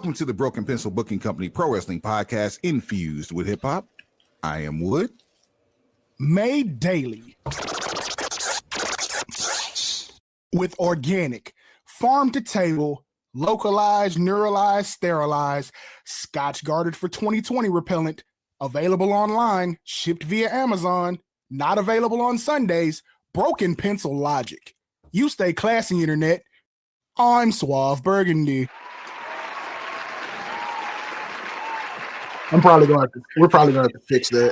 Welcome to the Broken Pencil Booking Company Pro Wrestling Podcast infused with hip hop. I am Wood. Made daily with organic, farm to table, localized, neuralized, sterilized, Scotch guarded for 2020 repellent, available online, shipped via Amazon, not available on Sundays, Broken Pencil Logic. You stay classy, internet. I'm Suave Burgundy. We're probably gonna have to fix that.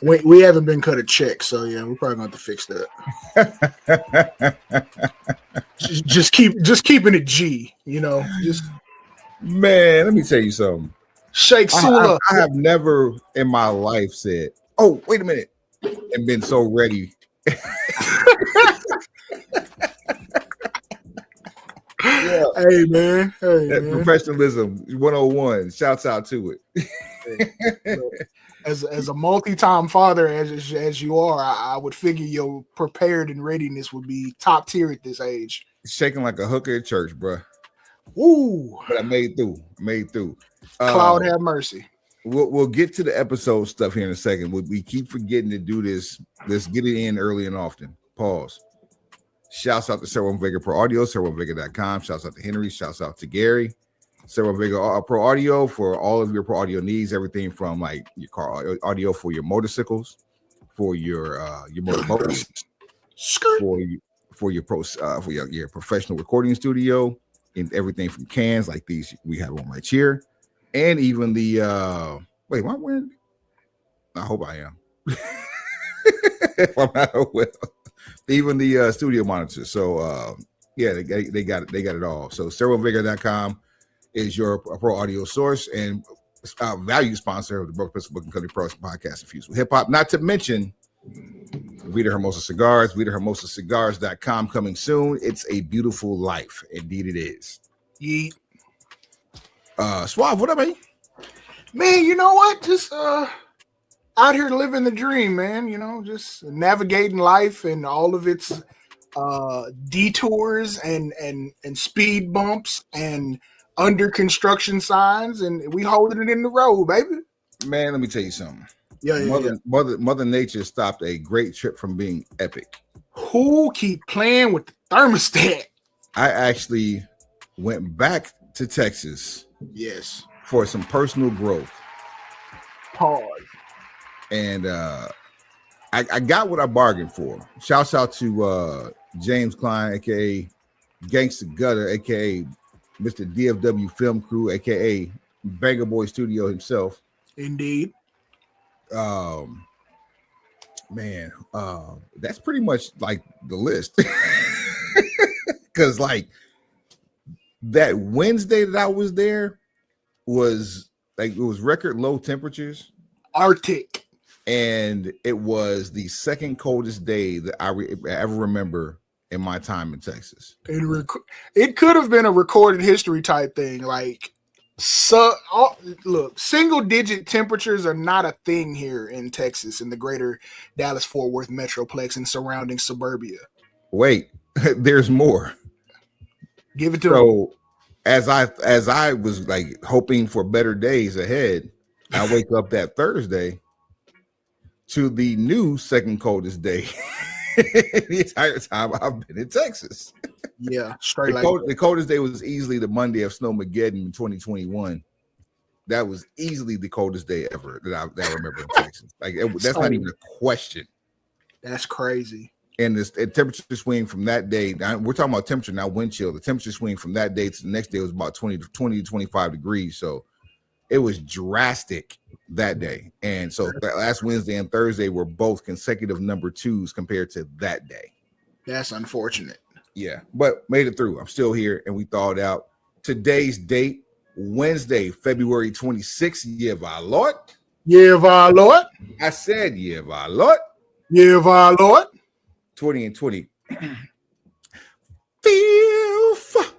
We haven't been cut a check, so yeah, we're probably gonna have to fix that. just keeping it G, you know. Just Man, let me tell you something. Shake Sula. I have never in my life said, "Oh, wait a minute," and been so ready. Yeah. Hey man. Professionalism 101. Shouts out to it. As a multi-time father as you are, I would figure your prepared and readiness would be top tier at this age. Shaking like a hooker at church, bro. Ooh. But I made through. Cloud have mercy. We'll get to the episode stuff here in a second. We keep forgetting to do this. Let's get it in early and often. Pause. Shouts out to Servo Vega Pro Audio, servovega.com. Shouts out to Henry. Shouts out to Gary. Servo Vega Pro Audio for all of your pro audio needs. Everything from like your car audio for your motorcycles, for your motorboats, for your professional recording studio, and everything from cans like these we have on right here, and even the wait, am I wearing? I hope I am. If I'm not well. Even the studio monitors. So yeah, they got it all. So servovega.com is your pro audio source and value sponsor of the Broken Pencil Booking Company Pro Podcast infused with hip hop. Not to mention Vita Hermosa Cigars, VitaHermosaCigars.com coming soon. It's a beautiful life. Indeed it is. Yeet. Suave, what up, man? Man, you know what? Just out here living the dream, man. You know, just navigating life and all of its detours and speed bumps and under construction signs, and we holding it in the road, baby. Man, let me tell you something. Yeah. Mother Nature stopped a great trip from being epic. Who keep playing with the thermostat? I actually went back to Texas. Yes. For some personal growth. Pause. And I got what I bargained for. Shouts out to James Klein, aka Gangsta Gutter, aka Mr. DFW Film Crew, aka Banger Boy Studio himself. Indeed. Man, that's pretty much like the list. Because like that Wednesday that I was there was like it was record low temperatures. Arctic. And it was the second coldest day that I ever remember in my time in Texas. It could have been a recorded history type thing. Like, look, single digit temperatures are not a thing here in Texas, in the greater Dallas-Fort Worth metroplex and surrounding suburbia. Wait, there's more. Give it to me. As I was like hoping for better days ahead, I wake up that Thursday to the new second coldest day the entire time I've been in Texas. Yeah, the coldest day was easily the Monday of Snowmageddon in 2021. That was easily the coldest day ever that I remember in Texas. Like that's not even a question. That's crazy. And the temperature swing from that day, we're talking about temperature, not wind chill. The temperature swing from that day to the next day was about 20 to 25 degrees. So it was drastic that day. And so last Wednesday and Thursday were both consecutive number twos compared to that day. That's unfortunate. Yeah, but made it through. I'm still here and we thawed out. Today's date, Wednesday, February 26th. Yeah, our Lord. Yeah, our Lord. I said, yeah, our Lord. Yeah, our Lord. 20 and 20. Filth.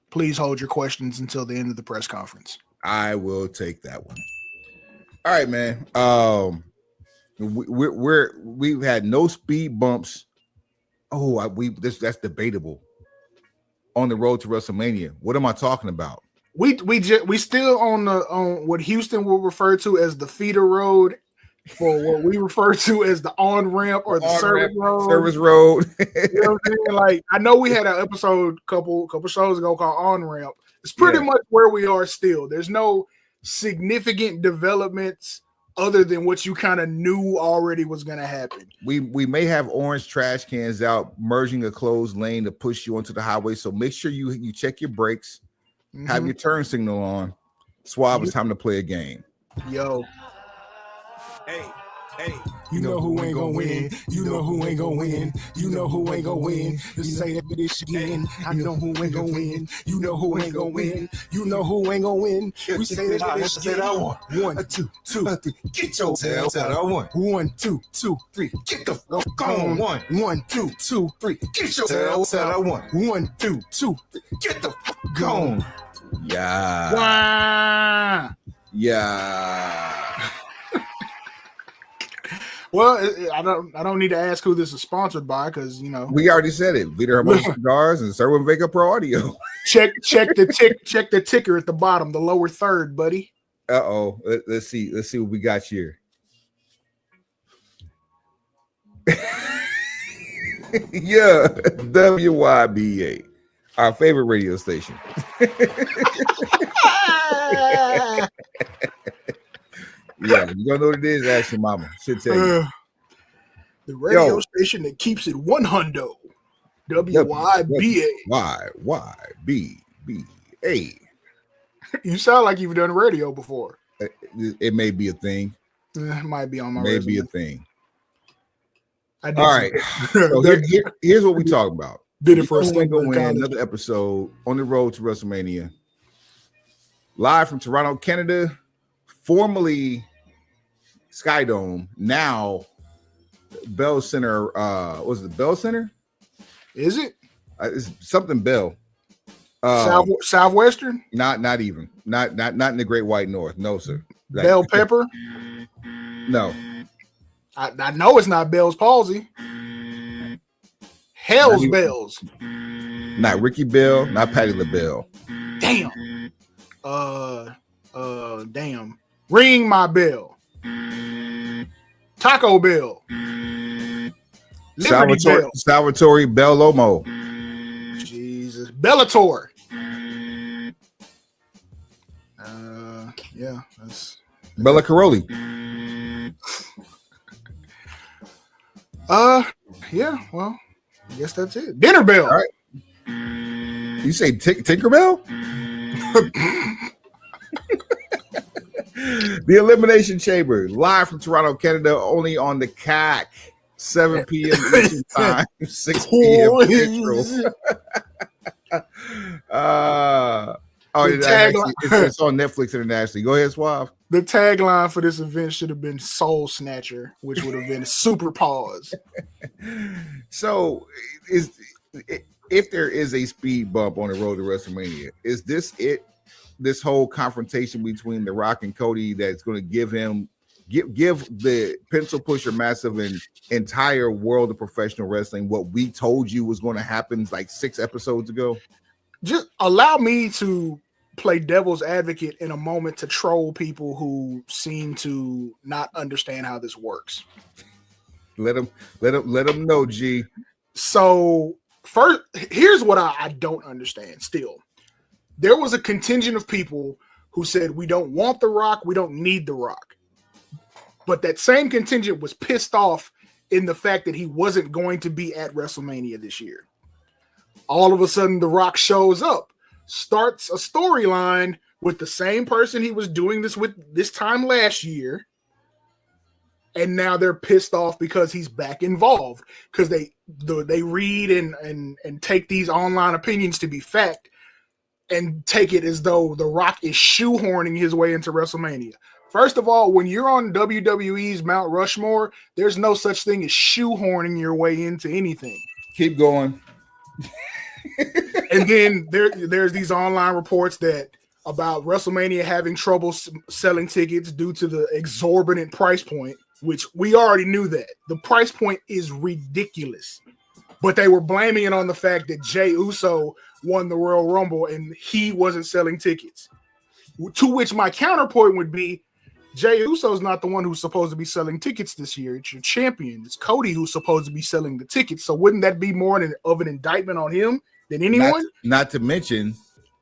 Please hold your questions until the end of the press conference. I will take that one. All right, man. We've had no speed bumps Oh, that's debatable. On the road to WrestleMania. What am I talking about? We still on what Houston will refer to as the feeder road, for what we refer to as the on ramp or the service road. Service road. You know what I'm saying? Like, I know we had an episode couple shows ago called On Ramp. It's pretty much where we are still. There's no significant developments other than what you kind of knew already was going to happen. We may have orange trash cans out merging a closed lane to push you onto the highway. So make sure you check your brakes, have your turn signal on. Suave, it's time to play a game. Yo. Hey, you know who ain't gonna win. You know who ain't gonna win. You know who ain't gonna win. You say that bitch again. I know who ain't gonna win. You know who ain't gonna win. You know who ain't gonna win. We say that bitch again. I want 1, 2, 3. Get your tail out. I want 1, 2, 3. Get the fuck on. 1, 2, 3. Get your tail out. I want 1, 2, 3. Get the fuck on. Yeah. Wow. Yeah. Well, I don't need to ask who this is sponsored by, because we already said it. Vita Hermosa Cigars and Sir Vega Pro Audio. check the ticker at the bottom, the lower third, buddy. Let's see what we got here. Yeah, WYBA, our favorite radio station. Yeah, you don't know what it is? Ask your mama. She'll tell you. The radio station that keeps it 100. WYBA. YYBBA. You sound like you've done radio before. It may be a thing. It might be on my resume. Be a thing. All right. So here's what we talk about. Did it for a another episode on the road to WrestleMania. Live from Toronto, Canada. Formerly Skydome, now Bell Center. Was it Bell Center? Is it? It's something Bell. Southwestern? Not even. Not in the Great White North. No, sir. Bell Pepper? No. I know it's not Bell's Palsy. Hell's Bells. Not Ricky Bell. Not Patti LaBelle. Damn. Damn. Ring my bell. Taco Bell. Salvatore Bellomo. Jesus. Bellator. Yeah. That's Bella Caroli. Yeah. Well, I guess that's it. Dinner Bell. All right. You say Tinkerbell? The Elimination Chamber, live from Toronto, Canada, only on the CAC, 7 p.m. Eastern time, 6 p.m. Central. It's on Netflix internationally. Go ahead, Suave. The tagline for this event should have been Soul Snatcher, which would have been super pause. So, if there is a speed bump on the road to WrestleMania, is this it? This whole confrontation between The Rock and Cody that's going to give the pencil pusher massive and entire world of professional wrestling what we told you was going to happen like 6 episodes ago? Just allow me to play devil's advocate in a moment to troll people who seem to not understand how this works. Let them know, G. So first, here's what I don't understand still. There was a contingent of people who said, we don't want The Rock, we don't need The Rock. But that same contingent was pissed off in the fact that he wasn't going to be at WrestleMania this year. All of a sudden, The Rock shows up, starts a storyline with the same person he was doing this with this time last year. And now they're pissed off because he's back involved, because they read and take these online opinions to be fact and take it as though The Rock is shoehorning his way into WrestleMania. First of all, when you're on WWE's Mount Rushmore, there's no such thing as shoehorning your way into anything. Keep going. And then there's these online reports about WrestleMania having trouble selling tickets due to the exorbitant price point, which we already knew that. The price point is ridiculous. But they were blaming it on the fact that Jey Uso won the Royal Rumble and he wasn't selling tickets. To which my counterpoint would be, Jey Uso's not the one who's supposed to be selling tickets this year. It's your champion. It's Cody who's supposed to be selling the tickets. So wouldn't that be more of an indictment on him than anyone? Not to mention,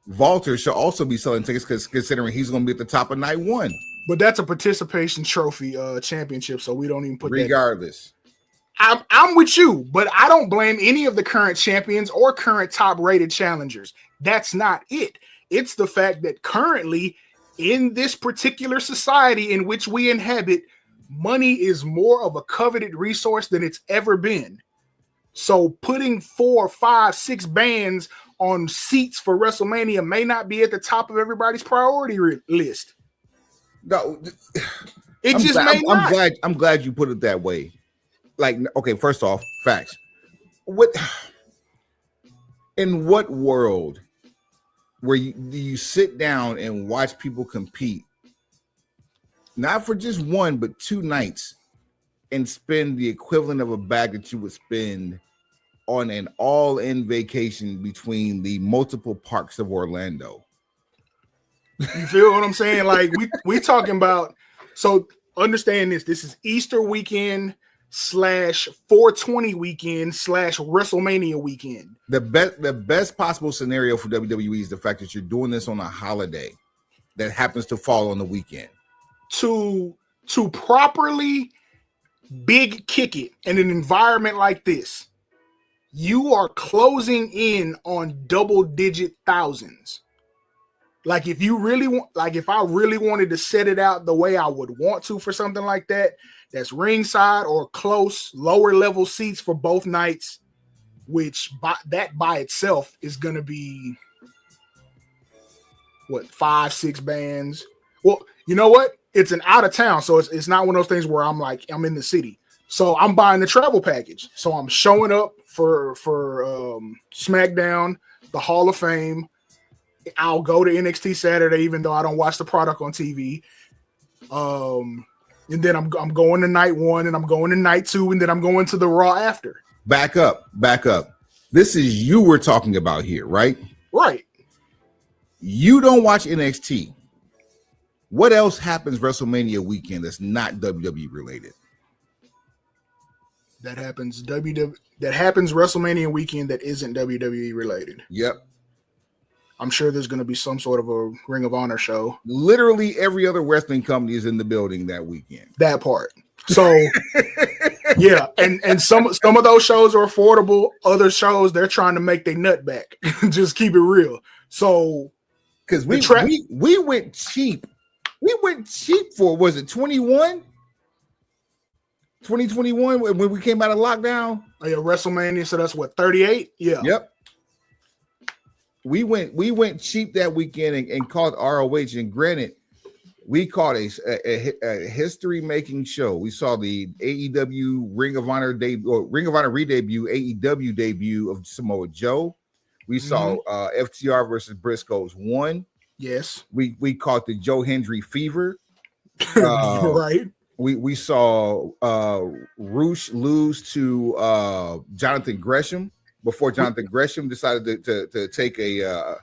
Walter should also be selling tickets because considering he's going to be at the top of night one. But that's a participation trophy championship, so we don't even put regardless. I'm with you, but I don't blame any of the current champions or current top-rated challengers. That's not it. It's the fact that currently in this particular society in which we inhabit, money is more of a coveted resource than it's ever been. So putting 4, 5, 6 bands on seats for WrestleMania may not be at the top of everybody's priority list. No, I'm glad you put it that way. Like, okay, first off, facts. In what world do you sit down and watch people compete, not for just one, but 2 nights, and spend the equivalent of a bag that you would spend on an all-in vacation between the multiple parks of Orlando? You feel what I'm saying? Like we talking about, so understand this is Easter weekend / 420 weekend / WrestleMania weekend. The best possible scenario for WWE is the fact that you're doing this on a holiday that happens to fall on the weekend. To properly big kick it in an environment like this, you are closing in on double-digit thousands. Like if you really want, like if I really wanted to set it out the way I would want to for something like that, that's ringside or close, lower level seats for both nights, which by itself is going to be what, 5, 6 bands. Well, you know what? It's an out of town, so it's not one of those things where I'm like I'm in the city. So I'm buying the travel package. So I'm showing up for SmackDown, the Hall of Fame. I'll go to NXT Saturday, even though I don't watch the product on TV. And then I'm going to night 1, and I'm going to night 2, and then I'm going to the Raw after. Back up. This is you we're talking about here, right? Right. You don't watch NXT. What else happens WrestleMania weekend that's not WWE related? That happens WrestleMania weekend that isn't WWE related. Yep. I'm sure there's going to be some sort of a Ring of Honor show. Literally every other wrestling company is in the building that weekend. That part. So, yeah, and some of those shows are affordable. Other shows, they're trying to make their nut back. Just keep it real. So, because we went cheap. We went cheap for, was it 2021 when we came out of lockdown? Oh, yeah, WrestleMania. So that's what, 38? Yeah. Yep. We went cheap that weekend and called ROH, and granted, we caught a history-making show. We saw the AEW Ring of Honor re-debut, AEW debut of Samoa Joe. We saw FTR versus Briscoes 1. Yes. We caught the Joe Hendry fever. Right. We saw Roosh lose to Jonathan Gresham before Jonathan Gresham decided to take a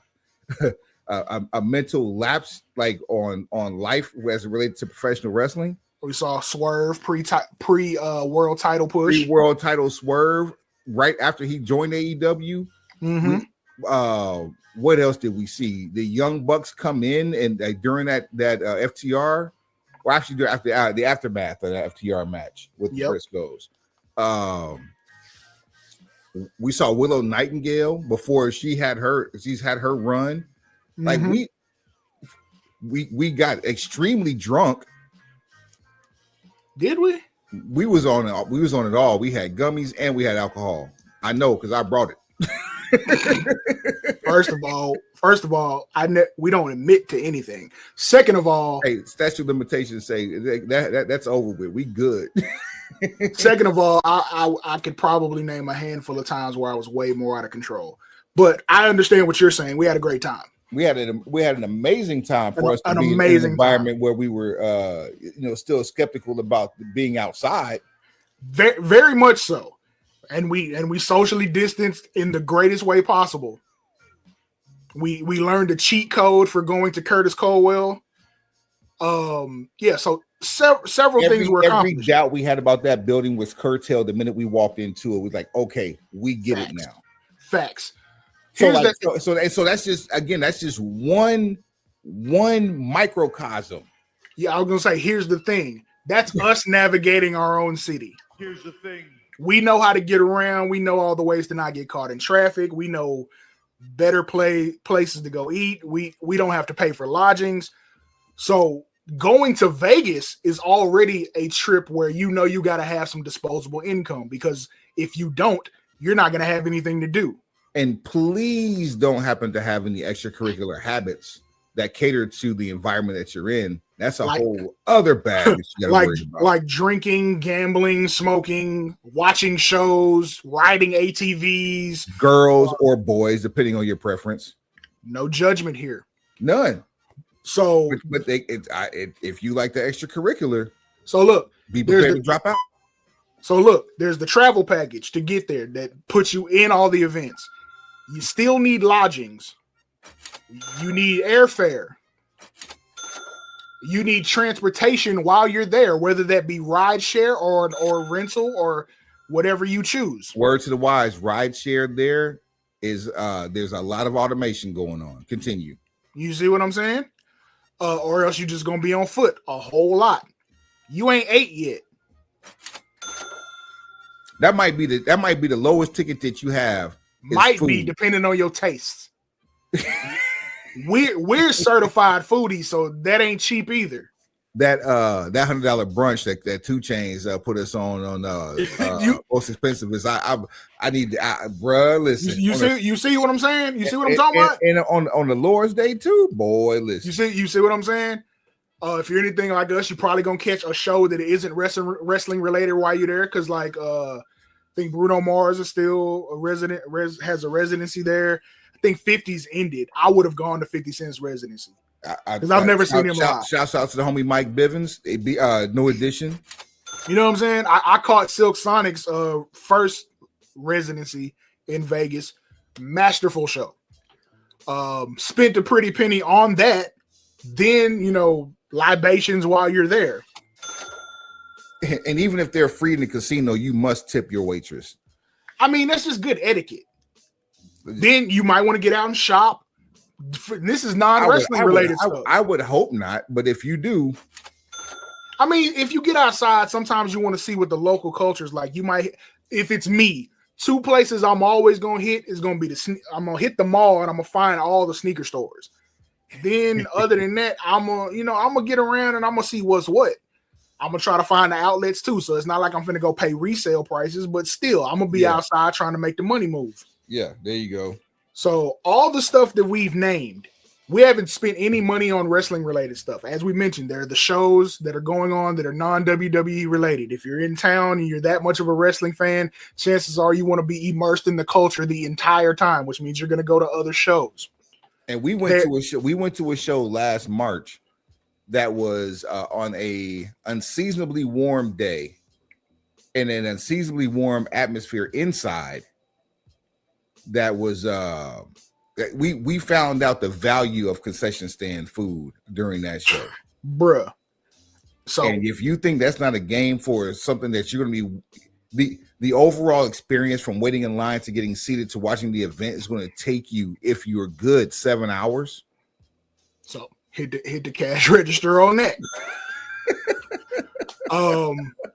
mental lapse, like on life as it related to professional wrestling. We saw Swerve pre world title push, pre-world title Swerve right after he joined AEW. What else did we see? The Young Bucks come in and during that FTR, or actually after the aftermath of that FTR match with the Briscoes. We saw Willow Nightingale before she's had her run. Like we got extremely drunk. Did we? We was on it all. We had gummies and we had alcohol. I know because I brought it. First of all, we don't admit to anything. Second of all, hey, statute of limitations say that's over with. We good. Second of all, I could probably name a handful of times where I was way more out of control. But I understand what you're saying. We had a great time. We had an amazing time for us to be in an environment where we were still skeptical about being outside. Very, very much so. And we socially distanced in the greatest way possible. We learned a cheat code for going to Curtis Colwell. So several things were accomplished. Every doubt we had about that building was curtailed the minute we walked into it. We're like, okay, we get it now. Facts. So that's just one microcosm. Yeah, I was gonna say, here's the thing. That's us navigating our own city. Here's the thing. We know how to get around. We know all the ways to not get caught in traffic. We know better places to go eat. We don't have to pay for lodgings. So going to Vegas is already a trip where you know you got to have some disposable income, because if you don't, you're not going to have anything to do. And please don't happen to have any extracurricular habits that cater to the environment that you're in. That's a whole other bag that you gotta worry about. Like drinking, gambling, smoking, watching shows, riding ATVs. Girls or boys, depending on your preference. No judgment here. None. So, if you like the extracurricular, so look, be prepared to drop out. So look, there's the travel package to get there that puts you in all the events. You still need lodgings. You need airfare. You need transportation while you're there, whether that be ride share or rental or whatever you choose. Word to the wise, ride share there is there's a lot of automation going on. Continue. You see what I'm saying? Or else you're just gonna be on foot a whole lot. You ain't ate yet. That might be the lowest ticket that you have. Might be, depending on your tastes. We're certified foodies, so that ain't cheap either. That $100 brunch that 2 Chainz put us on most expensive is I need bruh, listen. You see what I'm saying? You see what I'm talking about? And on the Lord's Day too, boy, listen. You see what I'm saying? If you're anything like us, you're probably gonna catch a show that isn't wrestling related while you're there, because I think Bruno Mars is still has a residency there. I think 50's ended. I would have gone to 50 Cent's residency because I've never seen him live. Shouts out to the homie Mike Bivens. It'd be no addition. You know what I'm saying? I caught Silk Sonic's first residency in Vegas. Masterful show. Spent a pretty penny on that. Then, libations while you're there. And even if they're free in the casino, you must tip your waitress. I mean, that's just good etiquette. Then you might want to get out and shop. This is non-wrestling related stuff. I would hope not, but if you do, I mean, if you get outside, sometimes you want to see what the local culture is like. You might, if it's me, 2 places I'm always gonna hit is gonna be I'm gonna hit the mall and I'm gonna find all the sneaker stores. Then, other than that, I'm gonna get around and I'm gonna see what's what. I'm gonna try to find the outlets too, so it's not like I'm finna go pay resale prices, but still, I'm gonna be outside trying to make the money move. Yeah, there you go. So all the stuff that we've named, we haven't spent any money on wrestling related stuff. As we mentioned, there are the shows that are going on that are non-WWE related. If you're in town and you're that much of a wrestling fan, chances are you want to be immersed in the culture the entire time, which means you're going to go to other shows. And we went to a show. We went to a show last March that was on a unseasonably warm day in an unseasonably warm atmosphere inside. That was we found out the value of concession stand food during that show, bruh. So, and if you think that's not a game for something that you're going to be the overall experience from waiting in line to getting seated to watching the event is going to take you, if you're good, 7 hours. So hit the cash register on that.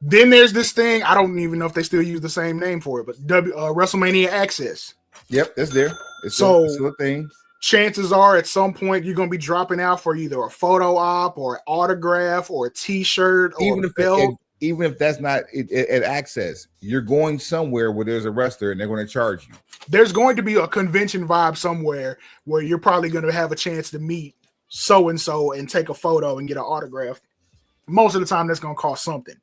Then there's this thing, I don't even know if they still use the same name for it, but WrestleMania Access. Yep, that's there. It's so still a thing. Chances are at some point you're going to be dropping out for either a photo op or an autograph or a t-shirt or a belt. Even if that's not at Access, you're going somewhere where there's a wrestler and they're going to charge you. There's going to be a convention vibe somewhere where you're probably going to have a chance to meet so-and-so and take a photo and get an autograph. Most of the time that's going to cost something.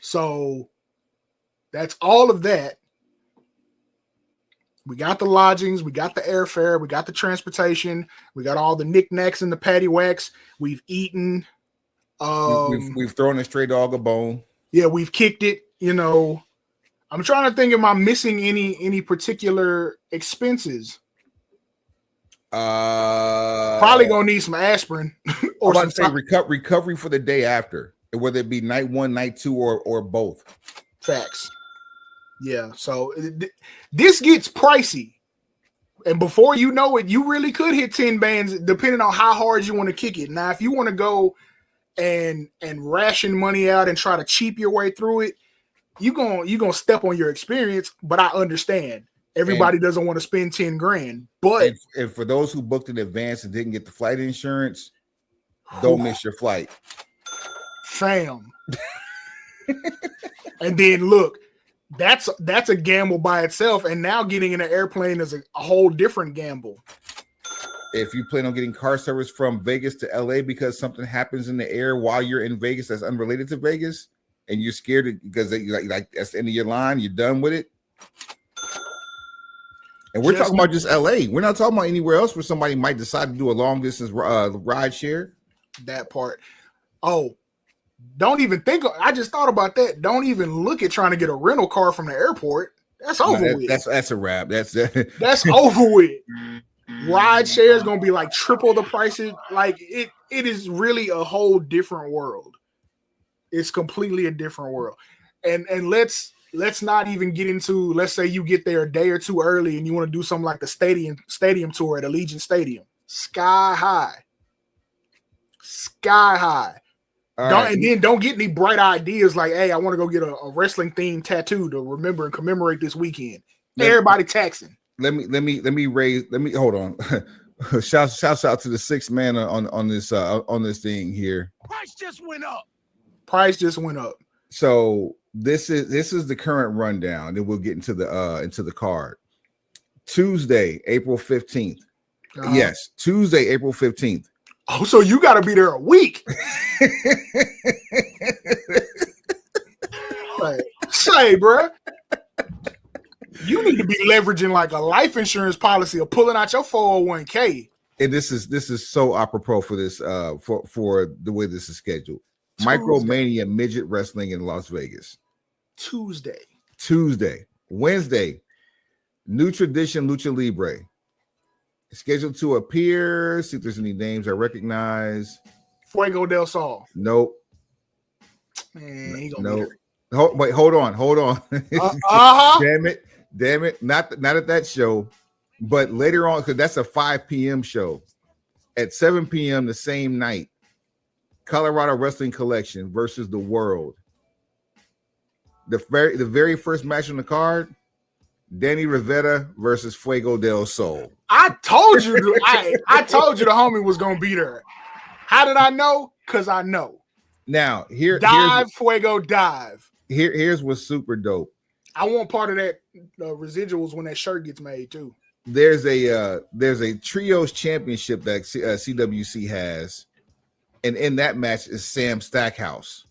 So that's all of that. We got the lodgings, we got the airfare, we got the transportation, we got all the knickknacks and the paddywhacks. We've eaten. We've thrown a stray dog a bone. Yeah, we've kicked it. I'm trying to think, am I missing any particular expenses? Probably gonna need some aspirin or I'm about to say recovery for the day after, whether it be night 1, night 2, or both. Facts. Yeah. So this gets pricey, and before you know it, you really could hit 10 bands, depending on how hard you want to kick it. Now, if you want to go and ration money out and try to cheap your way through it, you gonna step on your experience. But I understand. Everybody doesn't want to spend 10 grand, but and for those who booked in advance and didn't get the flight insurance, don't miss your flight, fam. And then look, that's a gamble by itself, and now getting in an airplane is a whole different gamble. If you plan on getting car service from Vegas to LA because something happens in the air while you're in Vegas that's unrelated to Vegas, and you're scared because like that's the end of your line, you're done with it. And we're talking about just LA. We're not talking about anywhere else where somebody might decide to do a long distance ride share. That part. Oh, don't even think. I just thought about that. Don't even look at trying to get a rental car from the airport. That's over with. That's a wrap. That's over with. Ride share is gonna be like triple the prices. Like it is really a whole different world. It's completely a different world. And let's not even get into, let's say you get there a day or two early and you want to do something like the stadium tour at Allegiant Stadium. Sky high. Don't get any bright ideas like, hey, I want to go get a wrestling themed tattoo to remember and commemorate this weekend. Everybody taxing. Let me hold on. Shouts out to the 6th man on this thing here. Price just went up. So this is the current rundown. Then we'll get into the card. Tuesday, April 15th. Yes, Tuesday, April 15th. Oh, so you got to be there a week. Say, bro, you need to be leveraging like a life insurance policy or pulling out your 401k. And this is so apropos for this for the way this is scheduled. Micromania Midget Wrestling in Las Vegas. Tuesday. Wednesday, New Tradition Lucha Libre. Scheduled to appear. See if there's any names I recognize. Fuego del Sol. Nope. Man, he gonna Wait, hold on. Damn it. Not at that show, but later on, because that's a 5 p.m. show. At 7 p.m. the same night, Colorado Wrestling Collection versus The World. The very first match on the card, Danny Rivera versus Fuego del Sol. I told you I told you the homie was gonna be there. How did I know? Because I know. Now Fuego dive. Here's what's super dope. I want part of that residuals when that shirt gets made too. There's a trios championship that CWC has, and in that match is Sam Stackhouse.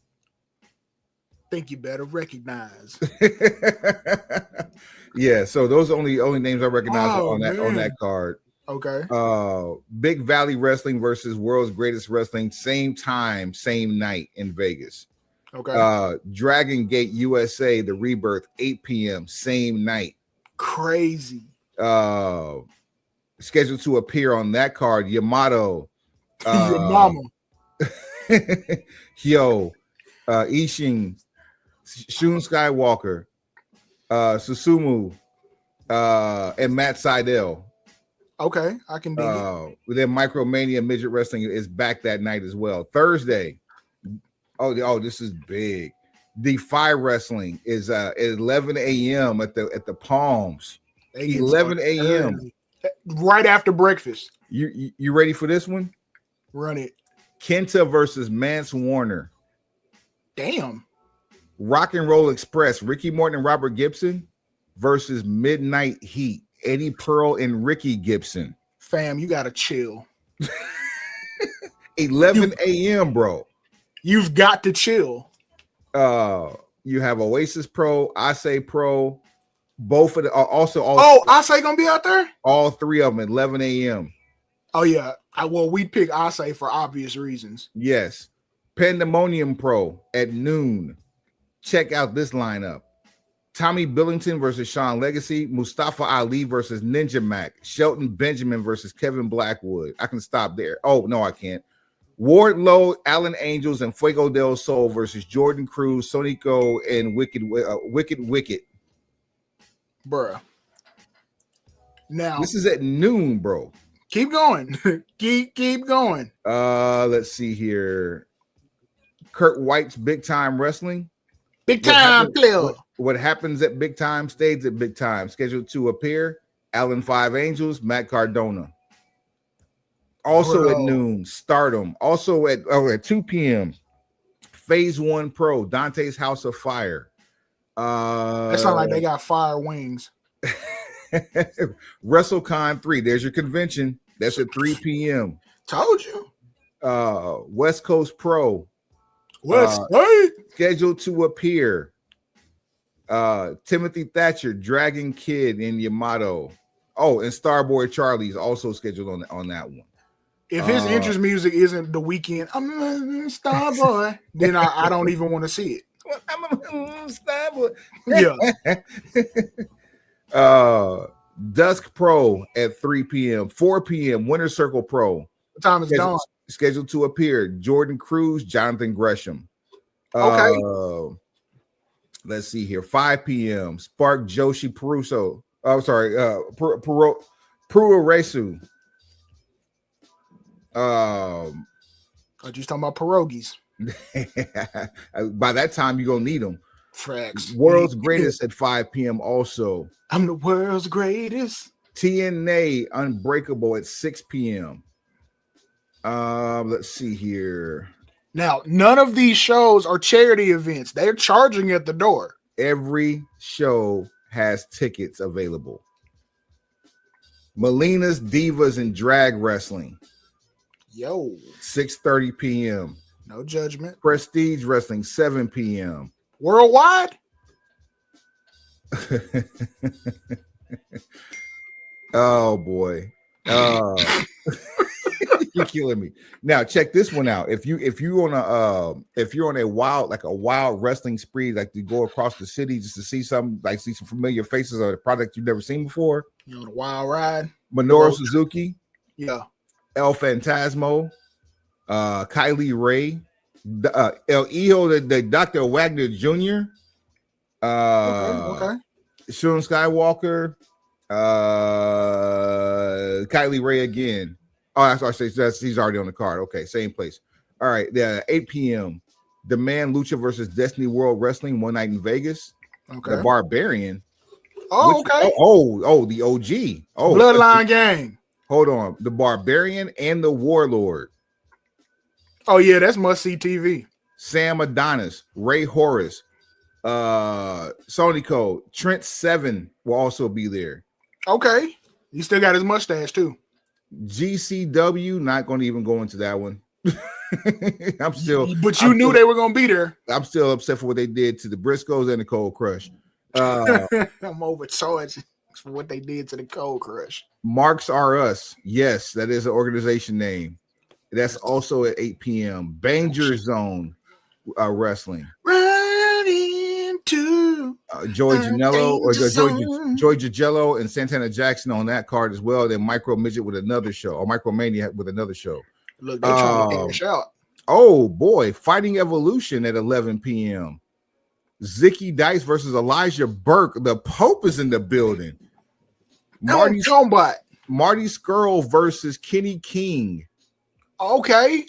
Think you better recognize. Yeah, so those are only names I recognize on that card. Okay. Big Valley Wrestling versus World's Greatest Wrestling, same time, same night in Vegas. Okay. Dragon Gate USA, The Rebirth, 8 p.m., same night. Crazy. Scheduled to appear on that card, Yamato. Your mama. Ishin, Shun Skywalker, Susumu, and Matt Sydal. Okay, I can dig it. Then Micromania Midget Wrestling is back that night as well. Thursday. Oh, this is big. Defy Wrestling is at 11 a.m. at the Palms. 11 a.m. Right after breakfast. You ready for this one? Run it. Kenta versus Mance Warner. Damn. Rock and Roll Express, Ricky Morton and Robert Gibson versus Midnight Heat, Eddie Pearl and Ricky Gibson. Fam, you gotta chill. 11 a.m., bro. You've got to chill. You have Oasis Pro, Ase Pro, both of the also all. Oh, Ase gonna be out there? All three of them at 11 a.m. Oh yeah. We pick Ase for obvious reasons. Yes. Pandemonium Pro at noon. Check out this lineup. Tommy Billington versus Sean Legacy. Mustafa Ali versus Ninja Mac. Shelton Benjamin versus Kevin Blackwood. I can stop there. Oh, no, I can't. Wardlow, Allen Angels, and Fuego del Sol versus Jordan Cruz, Sonico, and Wicked. Bruh. Now this is at noon, bro. Keep going. keep going. Let's see here. Kurt White's Big Time Wrestling. Big Time player. What happens at Big Time stays at Big Time. Scheduled to appear. Allen Five Angels, Matt Cardona. Also at noon, Stardom. Also at 2 p.m. Phase 1 Pro, Dante's House of Fire. That sounds like they got fire wings. WrestleCon 3. There's your convention. That's at 3 p.m. Told you. West Coast Pro. Scheduled to appear. Timothy Thatcher, Dragon Kid, and Yamato. Oh, and Starboy Charlie's also scheduled on that one. If his interest music isn't The Weeknd, I'm a Starboy, then I don't even want to see it. I'm a Starboy. Yeah. Dusk Pro at 3 p.m. 4 p.m. Winter Circle Pro. What time is dawn? Scheduled to appear. Jordan Cruz, Jonathan Gresham. Okay. Let's see here. 5 p.m. Spark Joshi Peruso. Oh, sorry. Puroresu. I just talking about pierogies. By that time, you're gonna need them. Facts. World's Greatest at 5 p.m. also. I'm the world's greatest. TNA Unbreakable at 6 p.m. Let's see here. Now, none of these shows are charity events. They're charging at the door. Every show has tickets available. Melina's Divas and Drag Wrestling. Yo. 6:30 p.m. No judgment. Prestige Wrestling, 7 p.m. Worldwide? Oh boy. You're killing me. Now check this one out. If you're on a wild wrestling spree, like to go across the city just to see some familiar faces or a product you've never seen before. You know, the wild ride. Minoru Suzuki. Yeah. El Phantasmo, Kylie Ray, El Hijo de Dr. Wagner Jr., Okay. Shun Skywalker, Kylie Ray again. Oh, that's what I say. He's already on the card. Okay, same place. All right, 8 p.m. The Man Lucha versus Destiny World Wrestling, one night in Vegas. Okay. The Barbarian. Oh, okay. Oh, the OG. Oh, Bloodline Gang. Hold on. The Barbarian and the Warlord. Oh, yeah, that's must-see TV. Sam Adonis, Ray Horace, Sonico, Trent Seven will also be there. Okay. He still got his mustache, too. GCW, not going to even go into that one. But you knew they were going to be there. I'm still upset for what they did to the Briscoes and the Cold Crush. I'm overcharged for what they did to the Cold Crush. Marks R Us. Yes, that is an organization name. That's also at 8 p.m. Danger Zone Wrestling. Run into Joy Janela or Joy Gigello and Santana Jackson on that card as well. Then Micro Midget with another show, or Micromania with another show. Look, they're trying to take a shot. Oh boy, Fighting Evolution at 11 p.m. Zicky Dice versus Elijah Burke. The Pope is in the building. Marty Skrull versus Kenny King. Okay.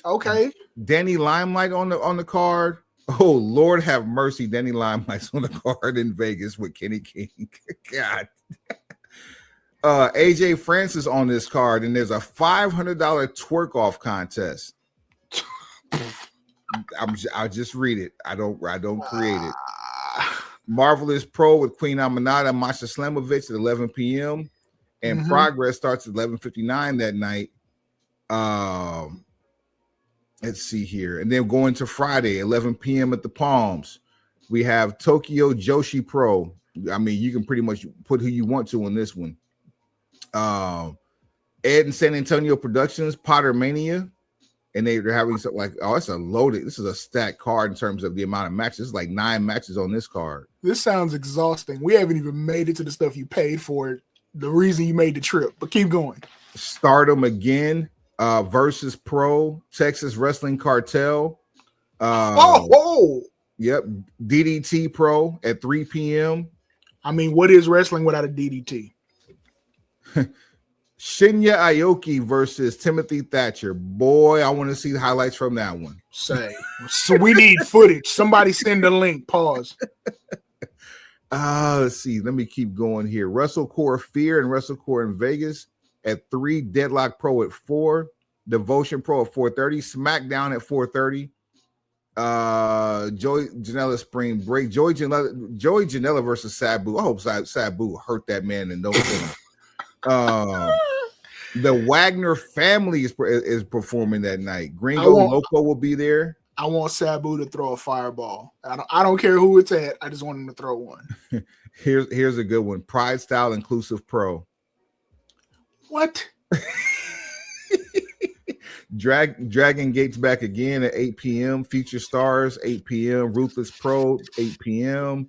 Danny Limelight on the card. Oh Lord, have mercy! Danny Limelight's on the card in Vegas with Kenny King. God. AJ Francis on this card, and there's a $500 twerk off contest. I'll just read it. I don't create it. Marvelous Pro with Queen Aminata, Masha Slamovich at 11 p.m. And Progress starts at 11:59 that night. Let's see here. And then going to Friday, 11 p.m. at the Palms. We have Tokyo Joshi Pro. I mean, you can pretty much put who you want to on this one. Ed and San Antonio Productions, Potter Mania. And they're having something like, this is a stacked card in terms of the amount of matches. It's like 9 matches on this card. This sounds exhausting. We haven't even made it to the stuff you paid for. The reason you made the trip, but keep going. Stardom again versus Pro Texas Wrestling Cartel. Yep, DDT Pro at 3 p.m. I mean, what is wrestling without a DDT? Shinya Aoki versus Timothy Thatcher. Boy, I want to see the highlights from that one. So we need footage. Somebody send a link. Pause. Let's see. Let me keep going here. WrestleCore Fear and WrestleCore in Vegas at 3. Deadlock Pro at 4. Devotion Pro at 4:30. SmackDown at 4:30. Joey Janela Spring Break. Joey Janela versus Sabu. I hope Sabu hurt that man in no film. The Wagner family is performing that night. Gringo Loco will be there. I want Sabu to throw a fireball. I don't care who it's at. I just want him to throw one. Here's a good one. Pride Style Inclusive Pro. What? Dragon Gates back again at 8 p.m. Future Stars 8 p.m. Ruthless Pro 8 p.m.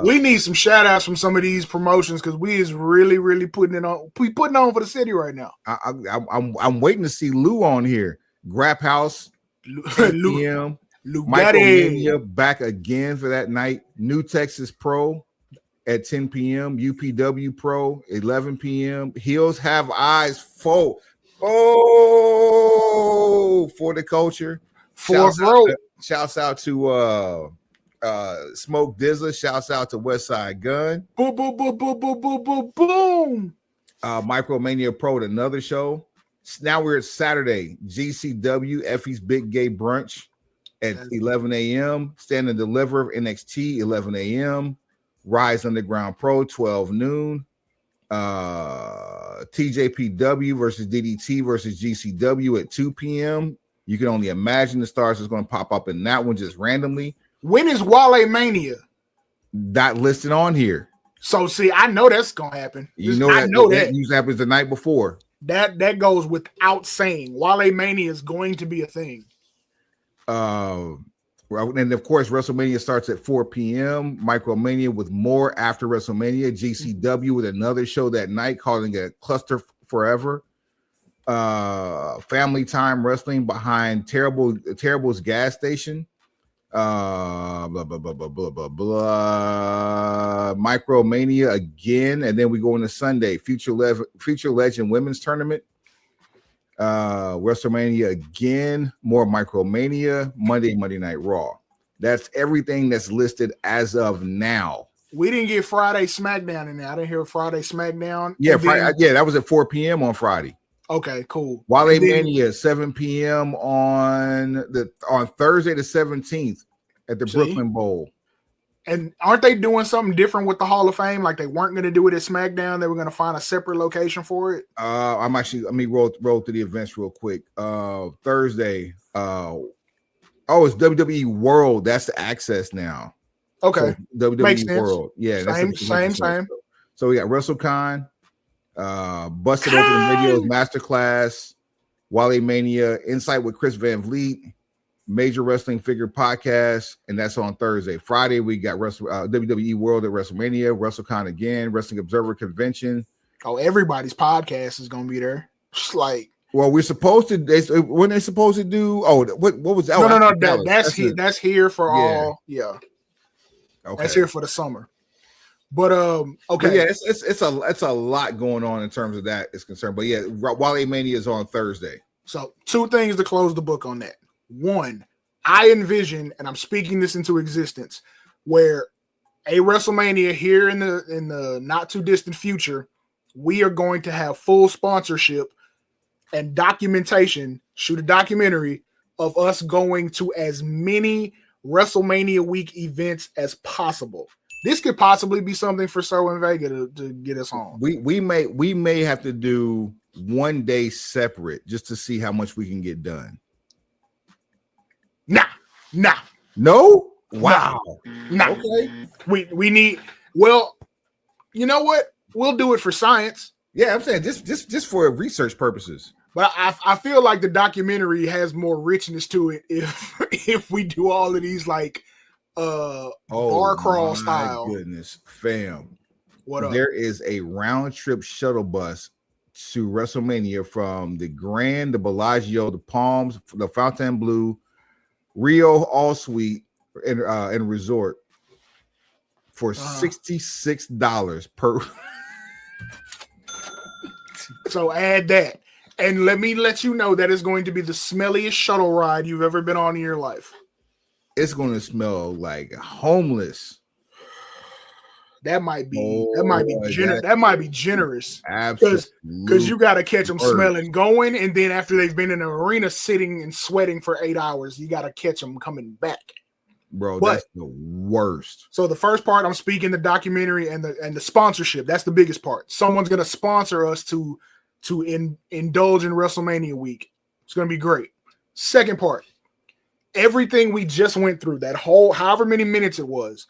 We need some shout outs from some of these promotions because we is really putting it on. We putting on for the city right now. I'm waiting to see Lou on here. Grap House 10 p.m. Micromania back again for that night. New Texas Pro at 10 p.m. UPW Pro 11 p.m. Heels Have Eyes for the culture. Shouts out to Smoke Dizzler. Shouts out to Westside Gun. Boom, boom, boom, boom, boom, boom, boom, boom. Micromania Pro at another show. Now we're at Saturday. GCW Effie's Big Gay Brunch at 11 a.m. Stand and Deliver NXT 11 a.m. Rise Underground Pro 12 noon. TJPW versus DDT versus GCW at 2 p.m. You can only imagine the stars is going to pop up in that one just randomly. When is Wale Mania? Not listed on here. So see, I know that's going to happen. I know that usually happens the night before. That goes without saying. Wale Mania is going to be a thing. And of course, WrestleMania starts at 4 p.m. Micromania with more after WrestleMania. GCW with another show that night, calling it Cluster Forever. Family Time Wrestling behind Terrible's gas station. Blah blah blah blah blah blah blah. Micromania again, and then we go into Sunday. Future Legend Women's Tournament. WrestleMania again, more Micromania, Monday Night Raw. That's everything that's listed as of now. We didn't get Friday SmackDown in there. I didn't hear Friday SmackDown. Yeah, that was at 4 p.m. on Friday. Okay, cool. Wale Mania 7 p.m. on Thursday the 17th at the Brooklyn Bowl. And aren't they doing something different with the Hall of Fame? Like they weren't going to do it at SmackDown. They were going to find a separate location for it. Let me roll through the events real quick. Thursday. It's WWE World. That's the access now. Okay. So WWE World. Yeah. Same. So we got WrestleCon, Busted Open Videos Masterclass, Wale Mania, Insight with Chris Van Vliet, Major Wrestling Figure Podcast, and that's on Thursday. Friday, we got WWE World at WrestleMania, WrestleCon again, Wrestling Observer Convention. Oh, everybody's podcast is going to be there. Just like, well, we're supposed to. When they're supposed to do? Oh, what was that? No. That's here for all. Yeah. Okay. That's here for the summer. But okay. But yeah, it's a lot going on in terms of that is concerned. But yeah, Wale Mania is on Thursday. So 2 things to close the book on that. 1, I envision, and I'm speaking this into existence, where a WrestleMania here in the not too distant future, we are going to have full sponsorship and documentation, shoot a documentary of us going to as many WrestleMania week events as possible. This could possibly be something for So and Vega to get us on. We may have to do one day separate just to see how much we can get done. Nah. No? Wow. Nah. Okay. We need. Well, you know what? We'll do it for science. Yeah, I'm saying just for research purposes. But I feel like the documentary has more richness to it if we do all of these like bar crawl style. Goodness, fam. What up? There is a round trip shuttle bus to WrestleMania from the Grand, the Bellagio, the Palms, the Fontainebleau, Rio All Suite, and Resort for $66 per. So add that. And let me let you know that is going to be the smelliest shuttle ride you've ever been on in your life. It's going to smell like homeless. That might be generous. Absolutely. Because you got to catch them smelling going, and then after they've been in an arena sitting and sweating for 8 hours, you got to catch them coming back. Bro, that's the worst. So the first part, I'm speaking the documentary and the sponsorship. That's the biggest part. Someone's going to sponsor us to indulge in WrestleMania week. It's going to be great. Second part, everything we just went through, that whole however many minutes it was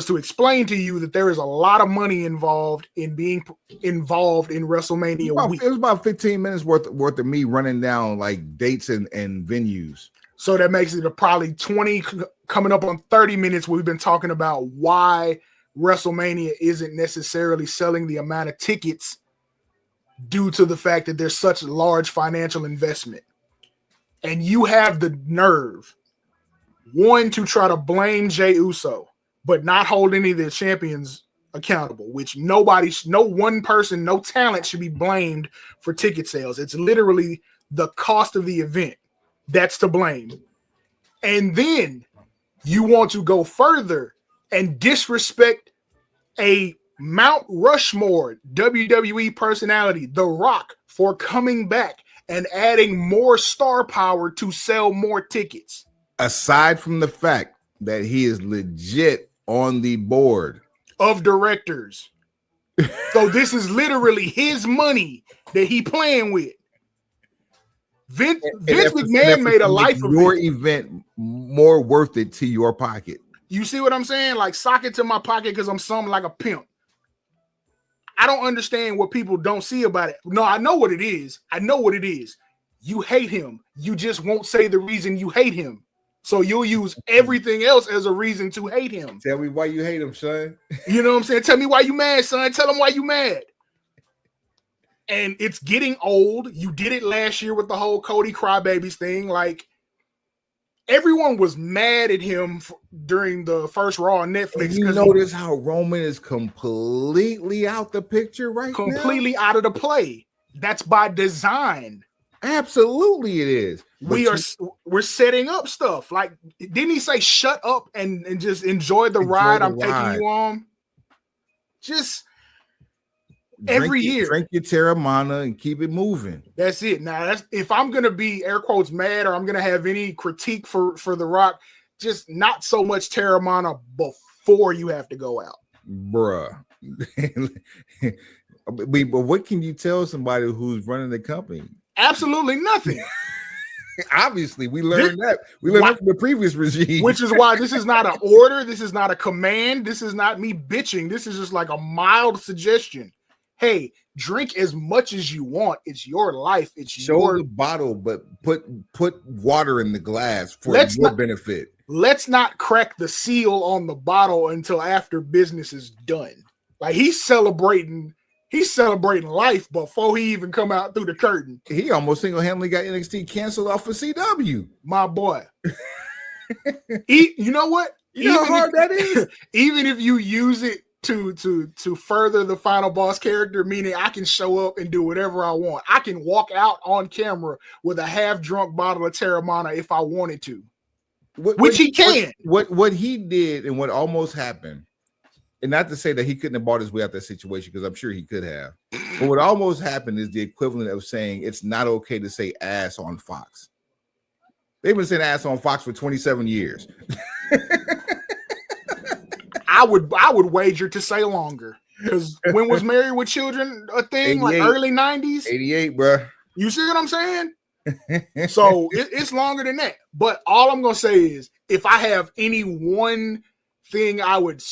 to explain to you that there is a lot of money involved in being involved in WrestleMania week. It was about 15 minutes worth of me running down like dates and venues. So that makes it probably 20 coming up on 30 minutes. We've been talking about why WrestleMania isn't necessarily selling the amount of tickets due to the fact that there's such a large financial investment. And you have the nerve, one, to try to blame Jey Uso, but not hold any of the champions accountable, which no one person, no talent should be blamed for ticket sales. It's literally the cost of the event that's to blame. And then you want to go further and disrespect a Mount Rushmore WWE personality, The Rock, for coming back and adding more star power to sell more tickets. Aside from the fact that he is legit on the board of directors. So this is literally his money that he playing with. Vince McMahon made a life of your event more worth it to your pocket. You see what I'm saying? Like, sock it to my pocket because I'm something like a pimp. I don't understand what people don't see about it. No, I know what it is. You hate him. You just won't say the reason you hate him. So you'll use everything else as a reason to hate him. Tell me why you hate him, son. You know what I'm saying? Tell me why you mad, son. Tell him why you mad. And it's getting old. You did it last year with the whole Cody Crybabies thing. Like, everyone was mad at him during the first Raw on Netflix. You notice how Roman is completely out the picture right now? Completely out of the play. That's by design. Absolutely it is. We're setting up stuff. Like, didn't he say shut up and just enjoy the ride I'm taking you on? Just every year. Drink your Terramana and keep it moving. That's it. Now, that's if I'm gonna be air quotes mad or I'm gonna have any critique for The Rock, just not so much Terramana before you have to go out. Bruh. But what can you tell somebody who's running the company? Absolutely nothing. Obviously, we learned that. We learned that from the previous regime. Which is why this is not an order. This is not a command. This is not me bitching. This is just like a mild suggestion. Hey, drink as much as you want. It's your life. It's Show the bottle, but put water in the glass for your benefit. Let's not crack the seal on the bottle until after business is done. Like, he's celebrating life before he even come out through the curtain. He almost single-handedly got NXT canceled off of CW. My boy. You know what? You know how hard that is? Even if you use it to further the final boss character, meaning I can show up and do whatever I want. I can walk out on camera with a half-drunk bottle of Terramana if I wanted to. Which he can. What he did and what almost happened, and not to say that he couldn't have bought his way out of that situation, because I'm sure he could have. But what almost happened is the equivalent of saying it's not okay to say ass on Fox. They've been saying ass on Fox for 27 years. I would wager to say longer. Because when was Married with Children a thing? Like early 90s? 88, bro. You see what I'm saying? So it's longer than that. But all I'm going to say is, if I have any one thing I would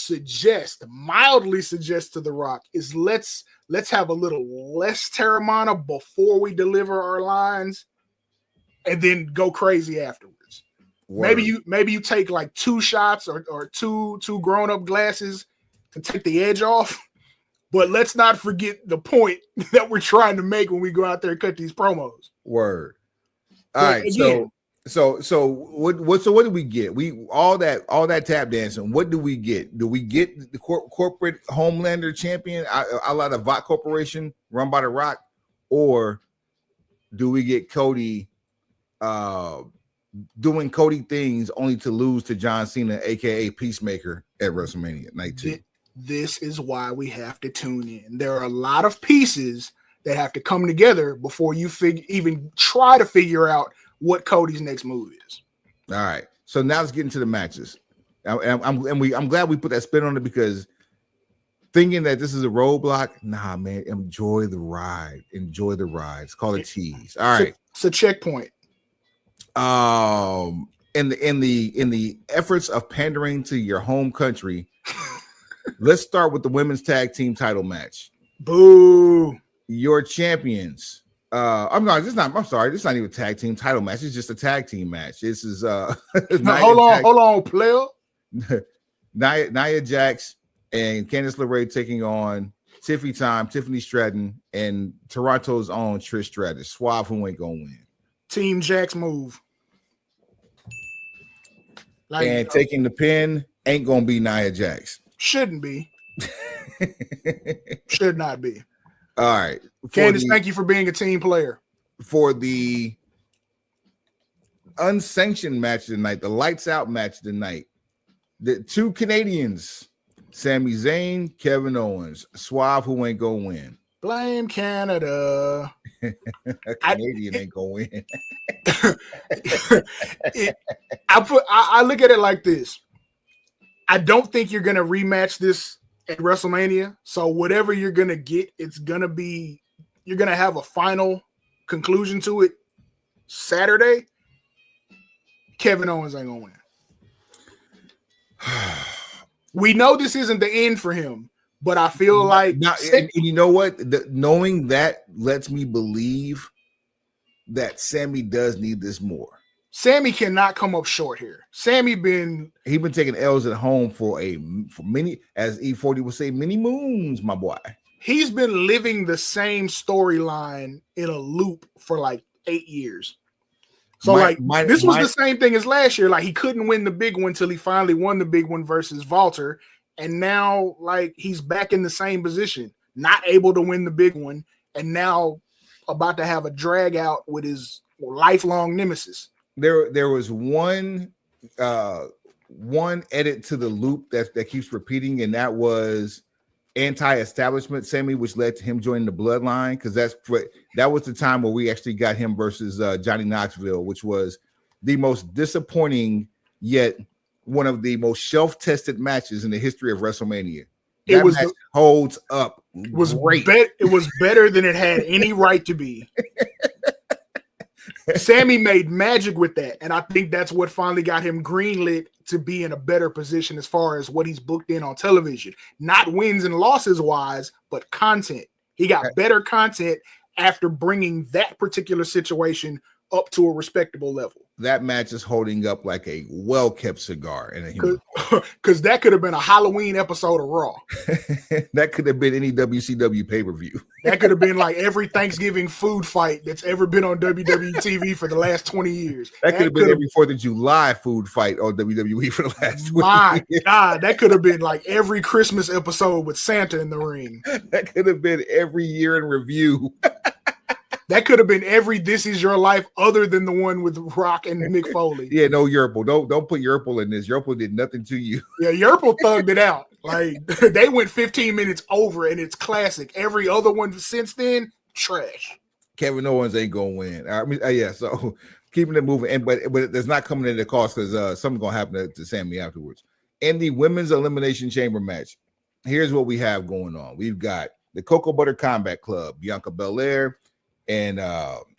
mildly suggest to The Rock, is let's have a little less Terramana before we deliver our lines and then go crazy afterwards. Word. Maybe you take like 2 shots or two grown-up glasses to take the edge off. But let's not forget the point that we're trying to make when we go out there and cut these promos. Word. All But right. again, So what do we get? We all that tap dancing. What do we get? Do we get the corporate Homelander champion, a la the Vought Corporation run by The Rock, or do we get Cody doing Cody things only to lose to John Cena, aka Peacemaker, at WrestleMania Night 2? This is why we have to tune in. There are a lot of pieces that have to come together before you even try to figure out what Cody's next move is. All right. So now let's get into the matches. I'm glad we put that spin on it, because thinking that this is a roadblock, nah, man, enjoy the ride. Enjoy the ride. It's called a tease. All right. It's a checkpoint. In the efforts of pandering to your home country, let's start with the women's tag team title match. Boo. Your champions. I'm sorry. This is not even a tag team title match. It's just a tag team match. This is hold on, player. Nia Jax and Candice LeRae taking on Tiffany Stratton and Toronto's own Trish Stratus. Suave, who ain't gonna win. Team Jax move. And taking the pin ain't gonna be Nia Jax. Shouldn't be. Should not be. All right. Candice, thank you for being a team player. For the unsanctioned match tonight, the lights out match tonight, the 2 Canadians, Sami Zayn, Kevin Owens. Suave, who ain't gonna win. Blame Canada. A Canadian ain't gonna win. I look at it like this. I don't think you're gonna rematch this at WrestleMania. So whatever you're gonna get, you're gonna have a final conclusion to it Saturday. Kevin Owens ain't gonna win. We know this isn't the end for him, but I feel like and you know what? Knowing that lets me believe that Sammy does need this more. Sammy cannot come up short here. He's been taking L's at home for many, as E40 would say, many moons, my boy. He's been living the same storyline in a loop for like 8 years. So this was the same thing as last year. Like, he couldn't win the big one till he finally won the big one versus Walter. And now, like, he's back in the same position, not able to win the big one, and now about to have a drag out with his lifelong nemesis. There was one edit to the loop that keeps repeating, and that was anti-establishment Sammy, which led to him joining the Bloodline, because that was the time where we actually got him versus Johnny Knoxville, which was the most disappointing yet one of the most shelf-tested matches in the history of WrestleMania. That holds up. It was great. It was better than it had any right to be. Sammy made magic with that, and I think that's what finally got him greenlit to be in a better position as far as what he's booked in on television. Not wins and losses wise, but content. He got better content after bringing that particular situation up to a respectable level. That match is holding up like a well-kept cigar in a human. Because that could have been a Halloween episode of Raw. That could have been any WCW pay-per-view. That could have been like every Thanksgiving food fight that's ever been on WWE TV for the last 20 years. That could have been every 4th of July food fight on WWE for the last 20 years. God, that could have been like every Christmas episode with Santa in the ring. That could have been every year in review. That could have been every This Is Your Life other than the one with Rock and Mick Foley. Yeah, no Yerple. Don't put Yerple in this. Yerple did nothing to you. Yeah, Yerple thugged it out. Like, they went 15 minutes over, and it's classic. Every other one since then, trash. Kevin Owens ain't gonna win. I mean, yeah. So keeping it moving, but there's not coming at a cost, because something's gonna happen to Sammy afterwards. In the women's elimination chamber match, here's what we have going on. We've got the Cocoa Butter Combat Club, Bianca Belair and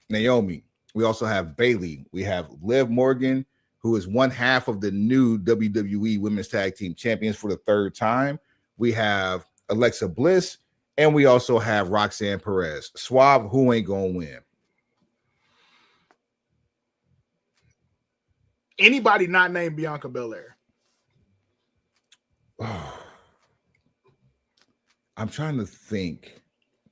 Naomi. We also have Bayley. We have Liv Morgan, who is one half of the new WWE Women's Tag Team Champions for the 3rd time. We have Alexa Bliss, and we also have Roxanne Perez. Suave, who ain't gonna win? Anybody not named Bianca Belair. I'm trying to think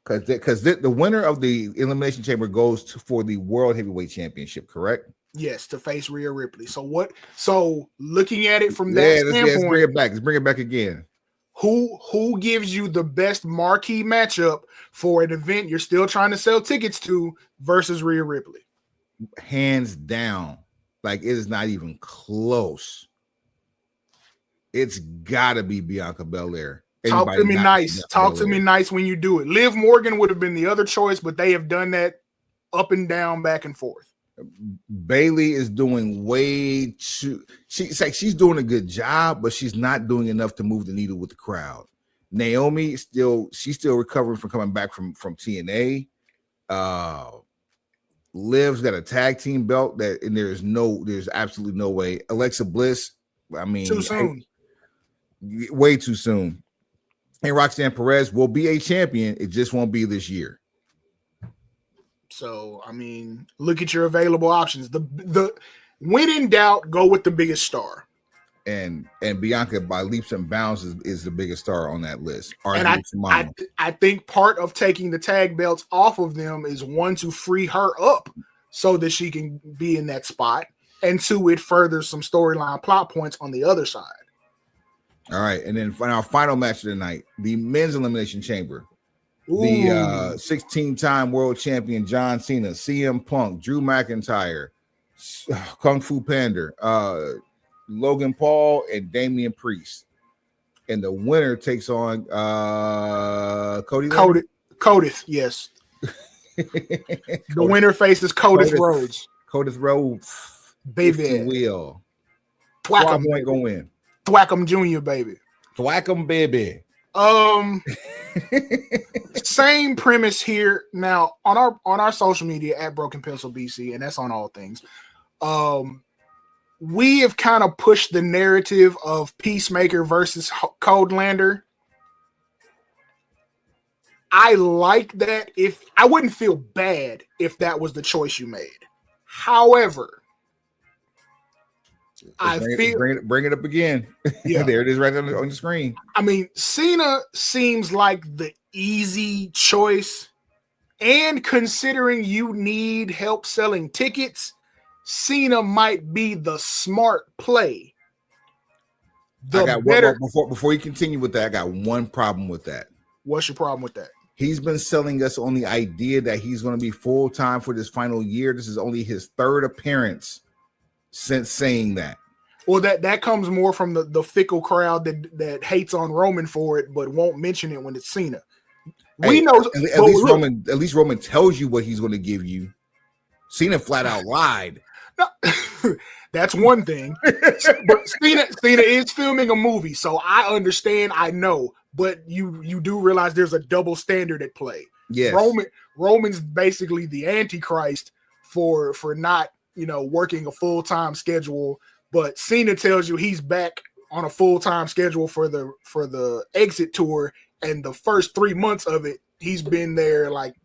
because the winner of the Elimination Chamber goes for the World Heavyweight Championship, correct? Yes, to face Rhea Ripley. So looking at it from that standpoint, let's bring it back. Let's bring it back again. Who gives you the best marquee matchup for an event you're still trying to sell tickets to versus Rhea Ripley? Hands down. Like, it is not even close. It's got to be Bianca Belair. Talk to me nice. Talk to me nice when you do it. Liv Morgan would have been the other choice, but they have done that up and down, back and forth. Bailey is doing way too. She's doing a good job, but she's not doing enough to move the needle with the crowd. Naomi she's still recovering from coming back from TNA. Liv's got a tag team belt and there's absolutely no way. Alexa Bliss, I mean, too soon, way too soon. And Roxanne Perez will be a champion. It just won't be this year. So, I mean, look at your available options. The when in doubt, go with the biggest star. And Bianca, by leaps and bounds, is the biggest star on that list. And I think part of taking the tag belts off of them is, one, to free her up so that she can be in that spot, and two, it furthers some storyline plot points on the other side. All right, and then for our final match of the night, the men's elimination chamber. Ooh. The 16-time world champion John Cena, CM Punk, Drew McIntyre, Kung Fu Panda, Logan Paul, and Damian Priest. And the winner takes on Codith, yes. The winner faces Codith Rhodes. Codith Rhodes. Baby. Will. Thwack 'em ain't gonna win. Thwack 'em Jr., baby. Thwack 'em, baby. Same premise here. Now on our social media at Broken Pencil BC, and that's on all things. We have kind of pushed the narrative of Peacemaker versus Codelander. I like that. If I wouldn't feel bad if that was the choice you made. However, bring it up again. Yeah, there it is, right on the screen. I mean, Cena seems like the easy choice, and considering you need help selling tickets, Cena might be the smart play. Before you continue with that, I got one problem with that. What's your problem with that? He's been selling us on the idea that he's going to be full-time for this final year. This is only his third appearance since saying that. Well, that comes more from the fickle crowd that hates on Roman for it, but won't mention it when it's Cena. We know at least Roman tells you what he's going to give you. Cena flat out lied. No, that's one thing. But Cena is filming a movie, so I understand. I know, but you do realize there's a double standard at play. Yes, Roman's basically the Antichrist for not working a full-time schedule, but Cena tells you he's back on a full-time schedule for the exit tour, and the first 3 months of it, he's been there like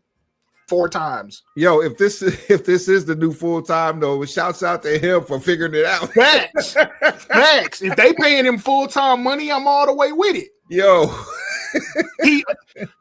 4 times. Yo, if this is the new full-time, though, shouts out to him for figuring it out. Facts. If they paying him full-time money, I'm all the way with it. Yo.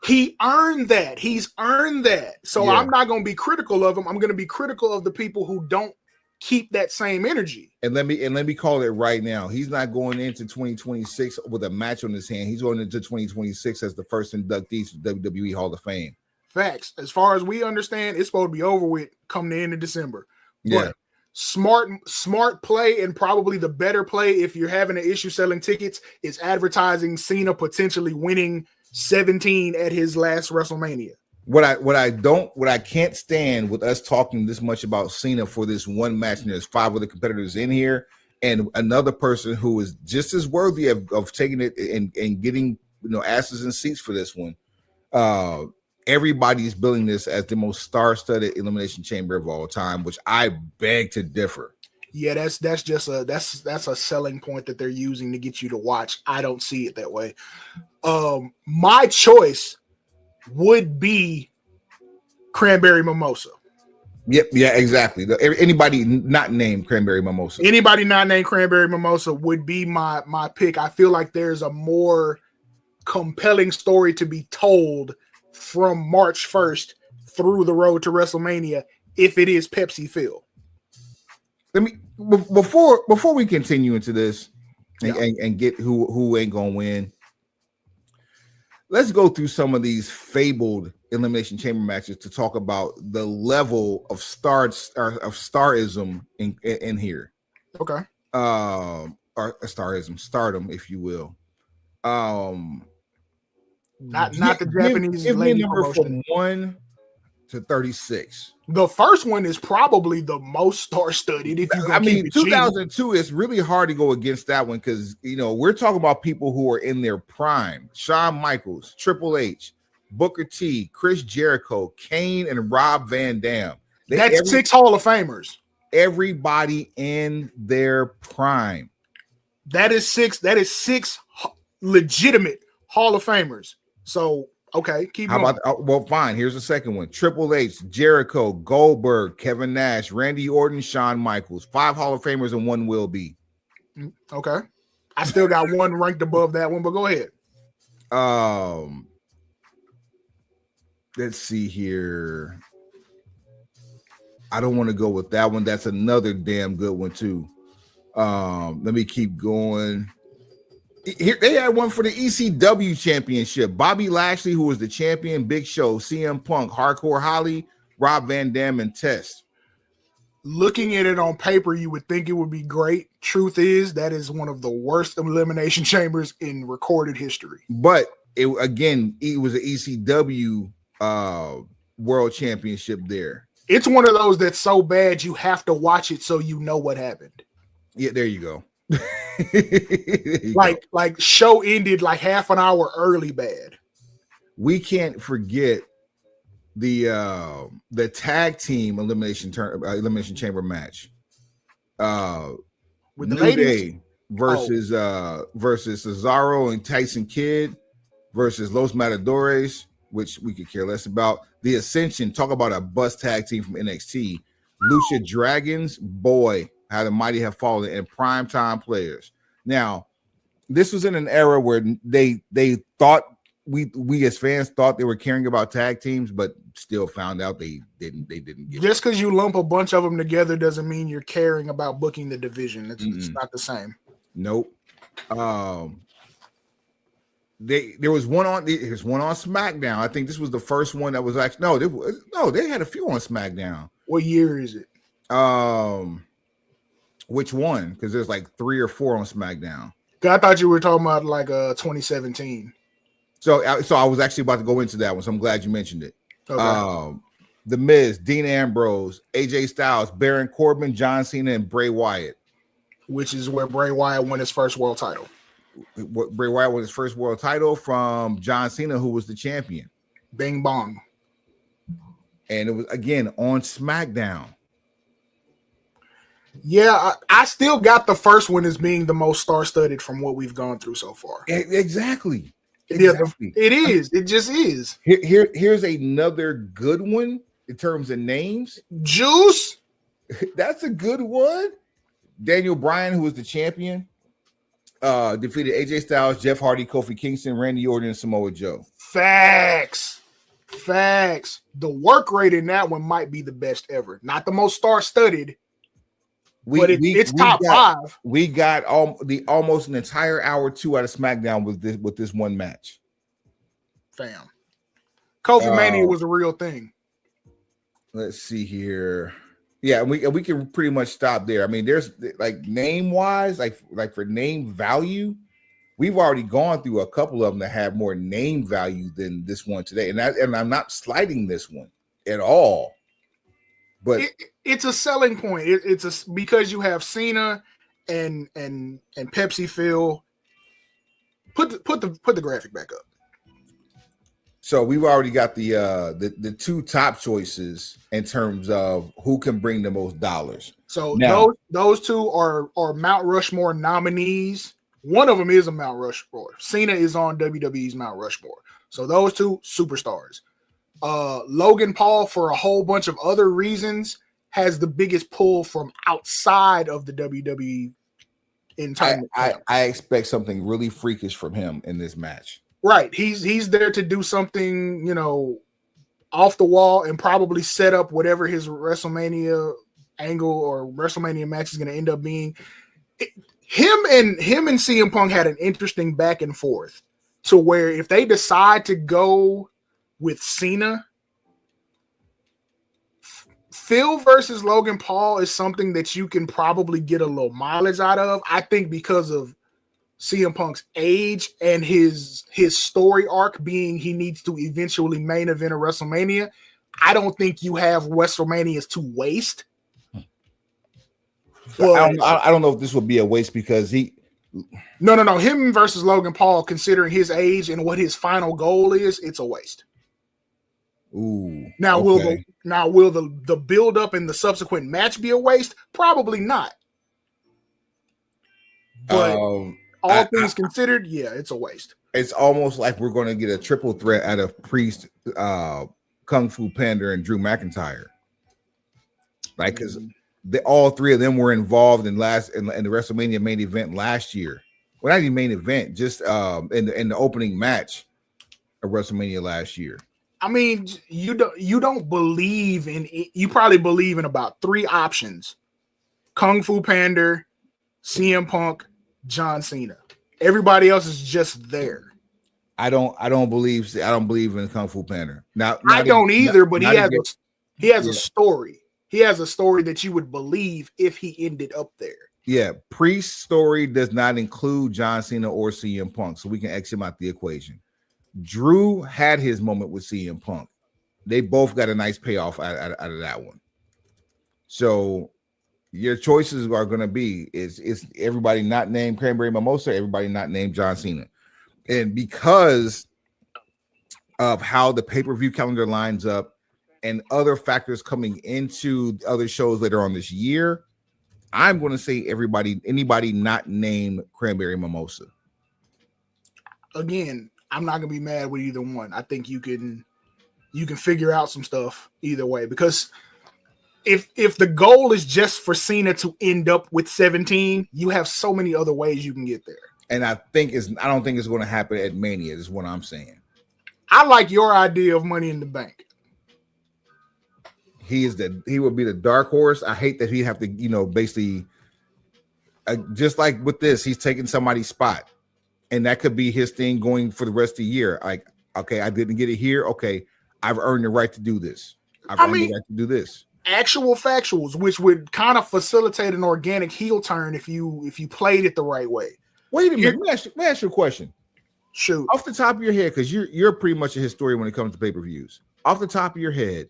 he earned that. He's earned that. So yeah. I'm not going to be critical of him. I'm going to be critical of the people who don't keep that same energy. And let me call it right now. He's not going into 2026 with a match on his hand. He's going into 2026 as the first inductee to WWE Hall of Fame. Facts. As far as we understand, it's supposed to be over with come the end of December. Yeah. But smart play, and probably the better play if you're having an issue selling tickets, is advertising Cena potentially winning 17 at his last WrestleMania. What I can't stand with us talking this much about Cena for this one match, and there's 5 other competitors in here, and another person who is just as worthy of taking it and getting asses and seats for this one. Everybody's billing this as the most star-studded elimination chamber of all time, which I beg to differ. Yeah, that's just a selling point that they're using to get you to watch. I don't see it that way. My choice would be Cranberry Mimosa. Yep, yeah, exactly. Anybody not named Cranberry Mimosa. Anybody not named Cranberry Mimosa would be my pick. I feel like there's a more compelling story to be told from March 1st through the road to WrestleMania if it is Pepsi Phil. Let me before we continue into this and get who ain't gonna win. Let's go through some of these fabled Elimination Chamber matches to talk about the level of starism in here. Okay. Or stardom, if you will. Not the Japanese give lady me number promotion. from 1 to 36. The first one is probably the most star-studded. If you, 2002 is really hard to go against that one because we're talking about people who are in their prime: Shawn Michaels, Triple H, Booker T, Chris Jericho, Kane, and Rob Van Dam. That's 6 Hall of Famers. Everybody in their prime. That is 6 legitimate Hall of Famers. So, okay, keep going. Well, fine. Here's the second one. Triple H, Jericho, Goldberg, Kevin Nash, Randy Orton, Shawn Michaels. 5 Hall of Famers and 1 will be. Okay. I still got 1 ranked above that one, but go ahead. Let's see here. I don't want to go with that one. That's another damn good one, too. Let me keep going. Here, they had one for the ECW championship. Bobby Lashley, who was the champion, Big Show, CM Punk, Hardcore Holly, Rob Van Dam, and Test. Looking at it on paper, you would think it would be great. Truth is, that is one of the worst elimination chambers in recorded history. But it was an ECW world championship there. It's one of those that's so bad you have to watch it so you know what happened. Yeah, there you go. Like show ended like half an hour early bad. We can't forget the tag team elimination chamber match. With the New ladies Day versus Cesaro and Tyson Kidd versus Los Matadores, which we could care less about. The Ascension, talk about a bust tag team from NXT. Lucha Dragons, boy, how the mighty have fallen, and primetime players. Now, this was in an era where they thought we as fans thought they were caring about tag teams, but still found out they didn't get just because you lump a bunch of them together doesn't mean you're caring about booking the division. It's not the same. Nope. There's one on SmackDown. I think this was the first one that was actually they had a few on SmackDown. What year is it? Which one? Because there's like 3 or 4 on SmackDown. I thought you were talking about like 2017. So I was actually about to go into that one. So I'm glad you mentioned it. Okay. The Miz, Dean Ambrose, AJ Styles, Baron Corbin, John Cena, and Bray Wyatt. Which is where Bray Wyatt won his first world title. Bray Wyatt won his first world title from John Cena, who was the champion. Bing bong. And it was again on SmackDown. Yeah, I still got the first one as being the most star-studded from what we've gone through so far. Exactly. Yeah, it is. It just is. Here's another good one in terms of names. Juice. That's a good one. Daniel Bryan, who was the champion, defeated AJ Styles, Jeff Hardy, Kofi Kingston, Randy Orton, and Samoa Joe. Facts. The work rate in that one might be the best ever. Not the most star-studded, but it's top 5. We got almost an entire hour 2 out of SmackDown with this one match. Fam. Kofi Mania was a real thing. Let's see here. Yeah, and we can pretty much stop there. I mean, there's like name-wise, like for name value, we've already gone through a couple of them that have more name value than this one today. And I'm not slighting this one at all. But it's a selling point. It's because you have Cena and Pepsi Phil. Put the graphic back up. So we've already got the 2 top choices in terms of who can bring the most dollars. So now, those 2 are Mount Rushmore nominees. One of them is a Mount Rushmore. Cena is on WWE's Mount Rushmore. So those 2 superstars. Logan Paul, for a whole bunch of other reasons, has the biggest pull from outside of the WWE in tournament. I expect something really freakish from him in this match. Right. He's there to do something, off the wall and probably set up whatever his WrestleMania angle or WrestleMania match is going to end up being. Him and CM Punk had an interesting back and forth to where if they decide to go with Cena, Phil versus Logan Paul is something that you can probably get a little mileage out of. I think because of CM Punk's age and his story arc being he needs to eventually main event a WrestleMania, I don't think you have WrestleManias to waste. But I don't know if this will be a waste because No. Him versus Logan Paul, considering his age and what his final goal is, it's a waste. Ooh. Now okay. will the build up and the subsequent match be a waste? Probably not. But all things considered, yeah, it's a waste. It's almost like we're going to get a triple threat out of Priest, Kung Fu Panda, and Drew McIntyre. Like, because all three of them were involved in the WrestleMania main event last year. Well, not even main event, just in the opening match of WrestleMania last year. I mean, you don't believe in it. You probably believe in about three options: Kung Fu Panda, CM Punk, John Cena. Everybody else is just there. I don't believe in Kung Fu Panda. Now I don't either, but he has a story. He has a story that you would believe if he ended up there. Yeah, Priest's story does not include John Cena or CM Punk, so we can X him out the equation. Drew had his moment with CM Punk. They both got a nice payoff out of that one. So your choices are going to be is everybody not named Cranberry Mimosa, everybody not named John Cena. And because of how the pay-per-view calendar lines up and other factors coming into other shows later on this year, I'm going to say anybody not named Cranberry Mimosa. Again, I'm not going to be mad with either one. I think you can figure out some stuff either way, because if the goal is just for Cena to end up with 17, you have so many other ways you can get there. And I don't think it's going to happen at Mania, is what I'm saying. I like your idea of Money in the Bank. He would be the dark horse. I hate that he have to, basically just like with this, he's taking somebody's spot. And that could be his thing going for the rest of the year. Like, okay, I didn't get it here. Okay, I've earned the right to do this. I've earned the right to do this. Actual factuals, which would kind of facilitate an organic heel turn if you played it the right way. Wait a minute. Let me ask you a question. Shoot. Off the top of your head, because you're pretty much a historian when it comes to pay-per-views. Off the top of your head,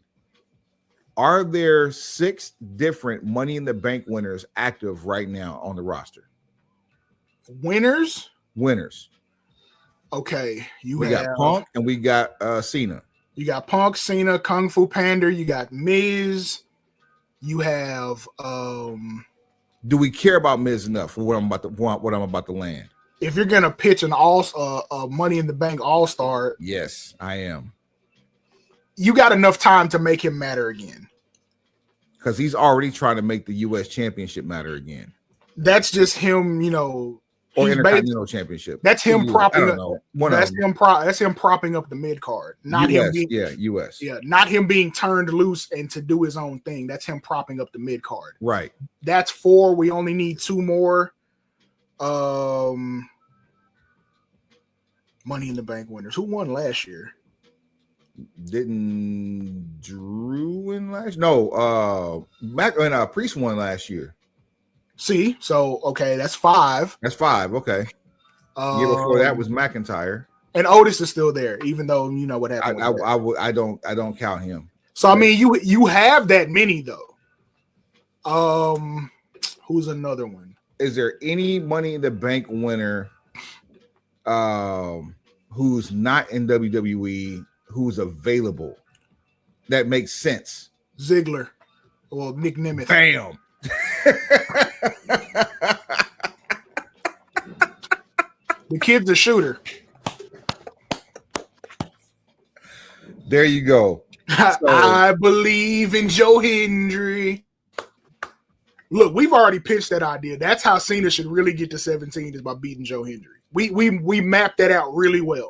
are there 6 different Money in the Bank winners active right now on the roster? Winners. Okay, we got Punk and we got Cena. You got Punk, Cena, Kung Fu Panda. You got Miz. You have. Do we care about Miz enough for what I'm about to land? If you're gonna pitch an Money in the Bank All-Star, yes, I am. You got enough time to make him matter again, because he's already trying to make the U.S. Championship matter again. That's just him, or Intercontinental Championship. That's him propping up. That's him propping up the mid card, not US, him being US. Yeah, not him being turned loose and to do his own thing. That's him propping up the mid card. Right. That's 4. We only need 2 more. Money in the Bank winners. Who won last year? Didn't Drew win last? No, Priest won last year. See, so okay, that's 5. That's 5. Okay. Year before that was McIntyre, and Otis is still there, even though you know what happened. I don't count him. So I mean, you have that many though. Who's another one? Is there any Money in the Bank winner, who's not in WWE, who's available that makes sense? Ziggler, well, Nick Nemeth. Bam. The kid's a shooter. There you go. So, I believe in Joe Hendry. Look, we've already pitched that idea. That's how Cena should really get to 17 is by beating Joe Hendry. We mapped that out really well.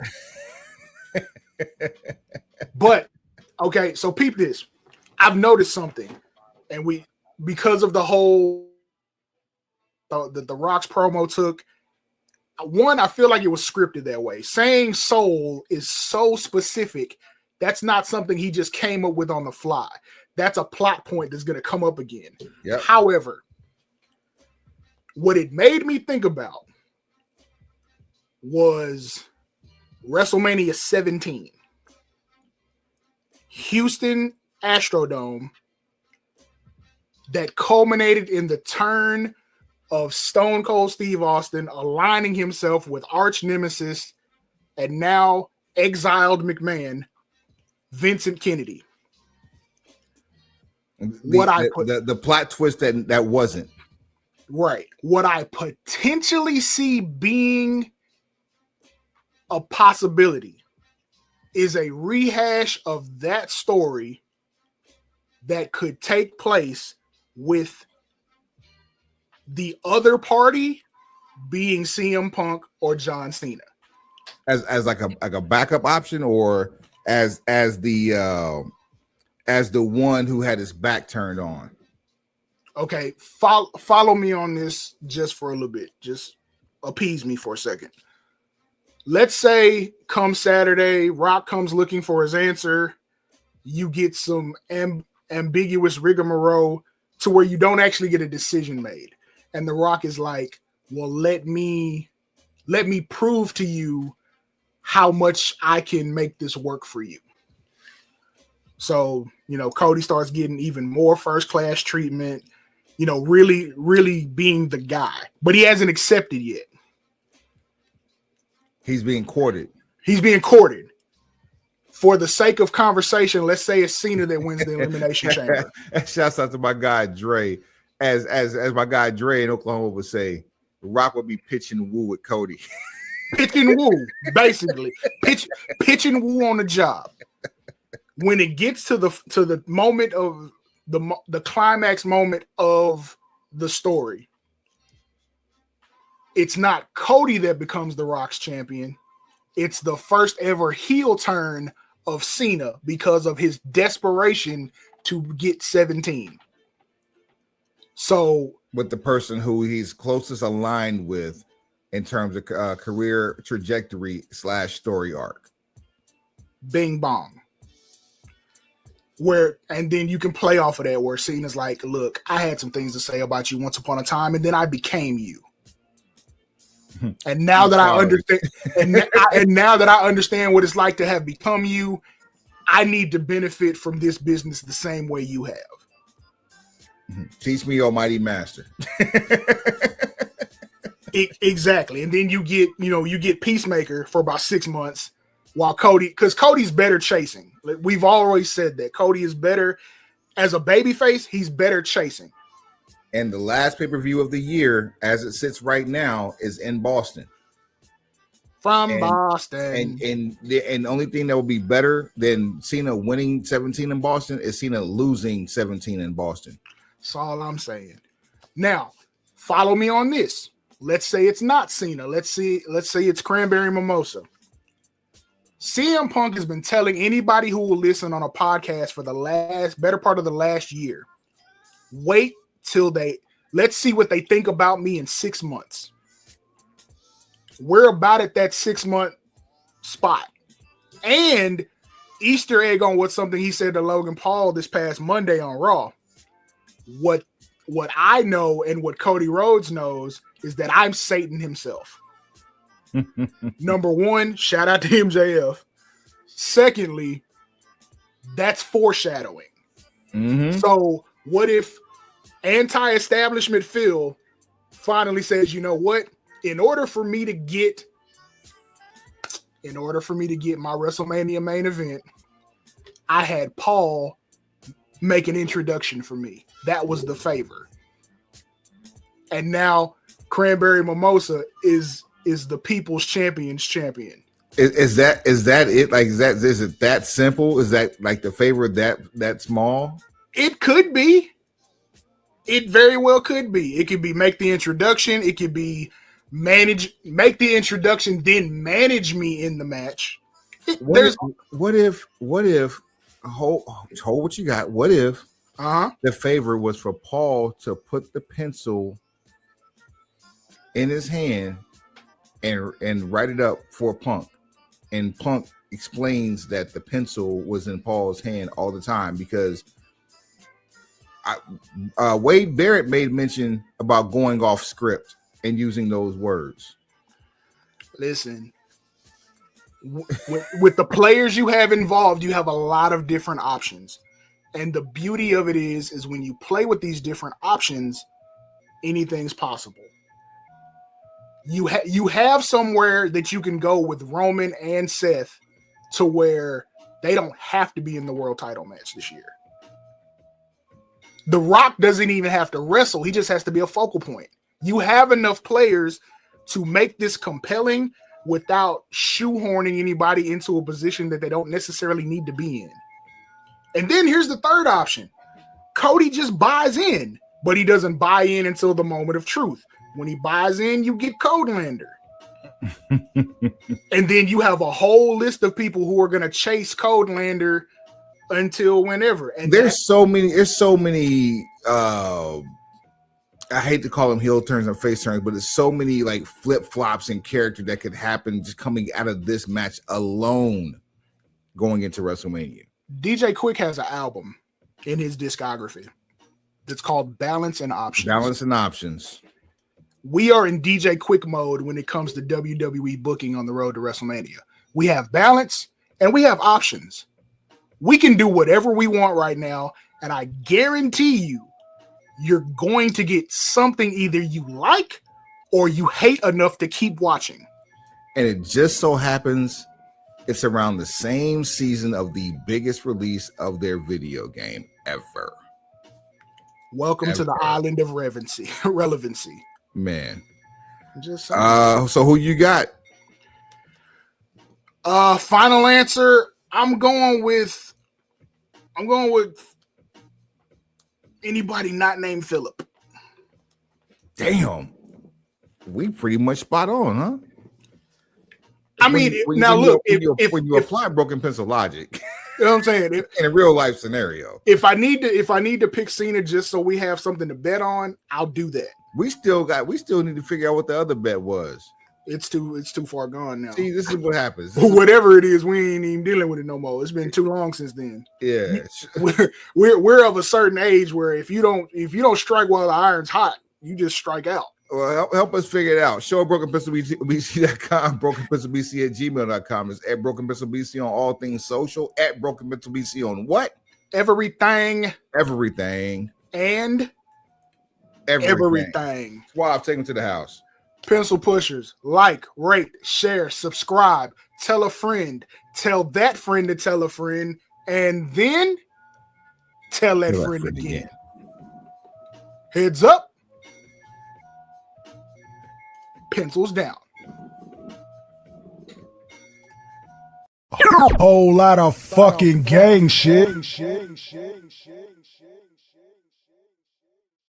But okay, so peep this. I've noticed something, and because of the whole the Rock's promo took. One, I feel like it was scripted that way. Saying soul is so specific. That's not something he just came up with on the fly. That's a plot point that's going to come up again. Yep. However, what it made me think about was WrestleMania 17. Houston Astrodome that culminated in the turn of Stone Cold Steve Austin aligning himself with arch nemesis and now exiled McMahon, Vincent Kennedy. The plot twist that wasn't. Right. What I potentially see being a possibility is a rehash of that story that could take place with the other party being CM Punk or John Cena, as like a backup option, or as the one who had his back turned on. Okay, follow me on this just for a little bit. Just appease me for a second. Let's say come Saturday, Rock comes looking for his answer. You get some ambiguous rigmarole to where you don't actually get a decision made. And The Rock is like, well, let me prove to you how much I can make this work for you. So, Cody starts getting even more first-class treatment, really, really being the guy. But he hasn't accepted yet. He's being courted. For the sake of conversation, let's say it's Cena that wins the Elimination Chamber. Shouts out to my guy, Dre. As my guy Dre in Oklahoma would say, Rock would be pitching woo with Cody. Pitching woo, basically. Pitching woo on the job. When it gets to the moment of the climax moment of the story, it's not Cody that becomes the Rock's champion. It's the first ever heel turn of Cena because of his desperation to get 17. So with the person who he's closest aligned with in terms of career trajectory / story arc. Bing bong. And then you can play off of that where Cena's like, look, I had some things to say about you once upon a time, and then I became you. And now that I understand, and now that I understand what it's like to have become you, I need to benefit from this business the same way you have. Teach me, Almighty Master. Exactly. And then you get Peacemaker for about 6 months while because Cody's better chasing. We've always said that Cody is better as a babyface. He's better chasing. And the last pay-per-view of the year, as it sits right now, is in Boston. Boston. And the only thing that will be better than Cena winning 17 in Boston is Cena losing 17 in Boston. That's all I'm saying. Now, follow me on this. Let's say it's not Cena. Let's say it's Cranberry Mimosa. CM Punk has been telling anybody who will listen on a podcast for the better part of the last year, wait till let's see what they think about me in 6 months. We're about at that 6 month spot. And Easter egg on something he said to Logan Paul this past Monday on Raw. What I know and what Cody Rhodes knows is that I'm Satan himself. Number one, shout out to MJF. Secondly, that's foreshadowing. Mm-hmm. So what if anti-establishment Phil finally says, you know what? In order for me to get my WrestleMania main event, I had Paul make an introduction for me. That was the favor. And now Cranberry Mimosa is the people's champion's champion. Is that it? Like, is it that simple? Is that like the favor that small? It could be. It very well could be. It could be make the introduction. It could be make the introduction, then manage me in the match. What if hold what you got? What if the favor was for Paul to put the pencil in his hand and write it up for Punk, and Punk explains that the pencil was in Paul's hand all the time because Wade Barrett made mention about going off script and using those words. Listen, with the players you have involved, you have a lot of different options. And the beauty of it is when you play with these different options, anything's possible. You have somewhere that you can go with Roman and Seth to where they don't have to be in the world title match this year. The Rock doesn't even have to wrestle. He just has to be a focal point. You have enough players to make this compelling without shoehorning anybody into a position that they don't necessarily need to be in. And then here's the third option. Cody just buys in, but he doesn't buy in until the moment of truth. When he buys in, you get Codelander. And then you have a whole list of people who are going to chase Codelander until whenever. And there's so many I hate to call them heel turns and face turns, but there's so many like flip-flops in character that could happen just coming out of this match alone going into WrestleMania. DJ Quick has an album in his discography that's called Balance and Options. Balance and Options. We are in DJ Quick mode when it comes to WWE booking on the road to WrestleMania. We have balance and we have options. We can do whatever we want right now, and I guarantee you're going to get something either you like or you hate enough to keep watching. And it just so happens it's around the same season of the biggest release of their video game ever. Welcome to the island of relevancy. Man. Just so who you got? Final answer, I'm going with anybody not named Phillip. Damn. We pretty much spot on, huh? I mean, when you apply broken pencil logic, you know what I'm saying? In a real life scenario. If I need to pick Cena just so we have something to bet on, I'll do that. We still need to figure out what the other bet was. It's too far gone now. See, this is what happens. Whatever it is, we ain't even dealing with it no more. It's been too long since then. Yeah. We're of a certain age where if you don't strike while the iron's hot, you just strike out. Well, help us figure it out. Show BrokenPencilBC.com, BrokenPencilBC@gmail.com. Is at BrokenPencilBC on all things social. At BrokenPencilBC on what? Everything. And everything. Swab, take them to the house. Pencil pushers, like, rate, share, subscribe, tell a friend, tell that friend to tell a friend, and then tell that friend again. Heads up. Pencils down. Whole lot of fucking gang shit.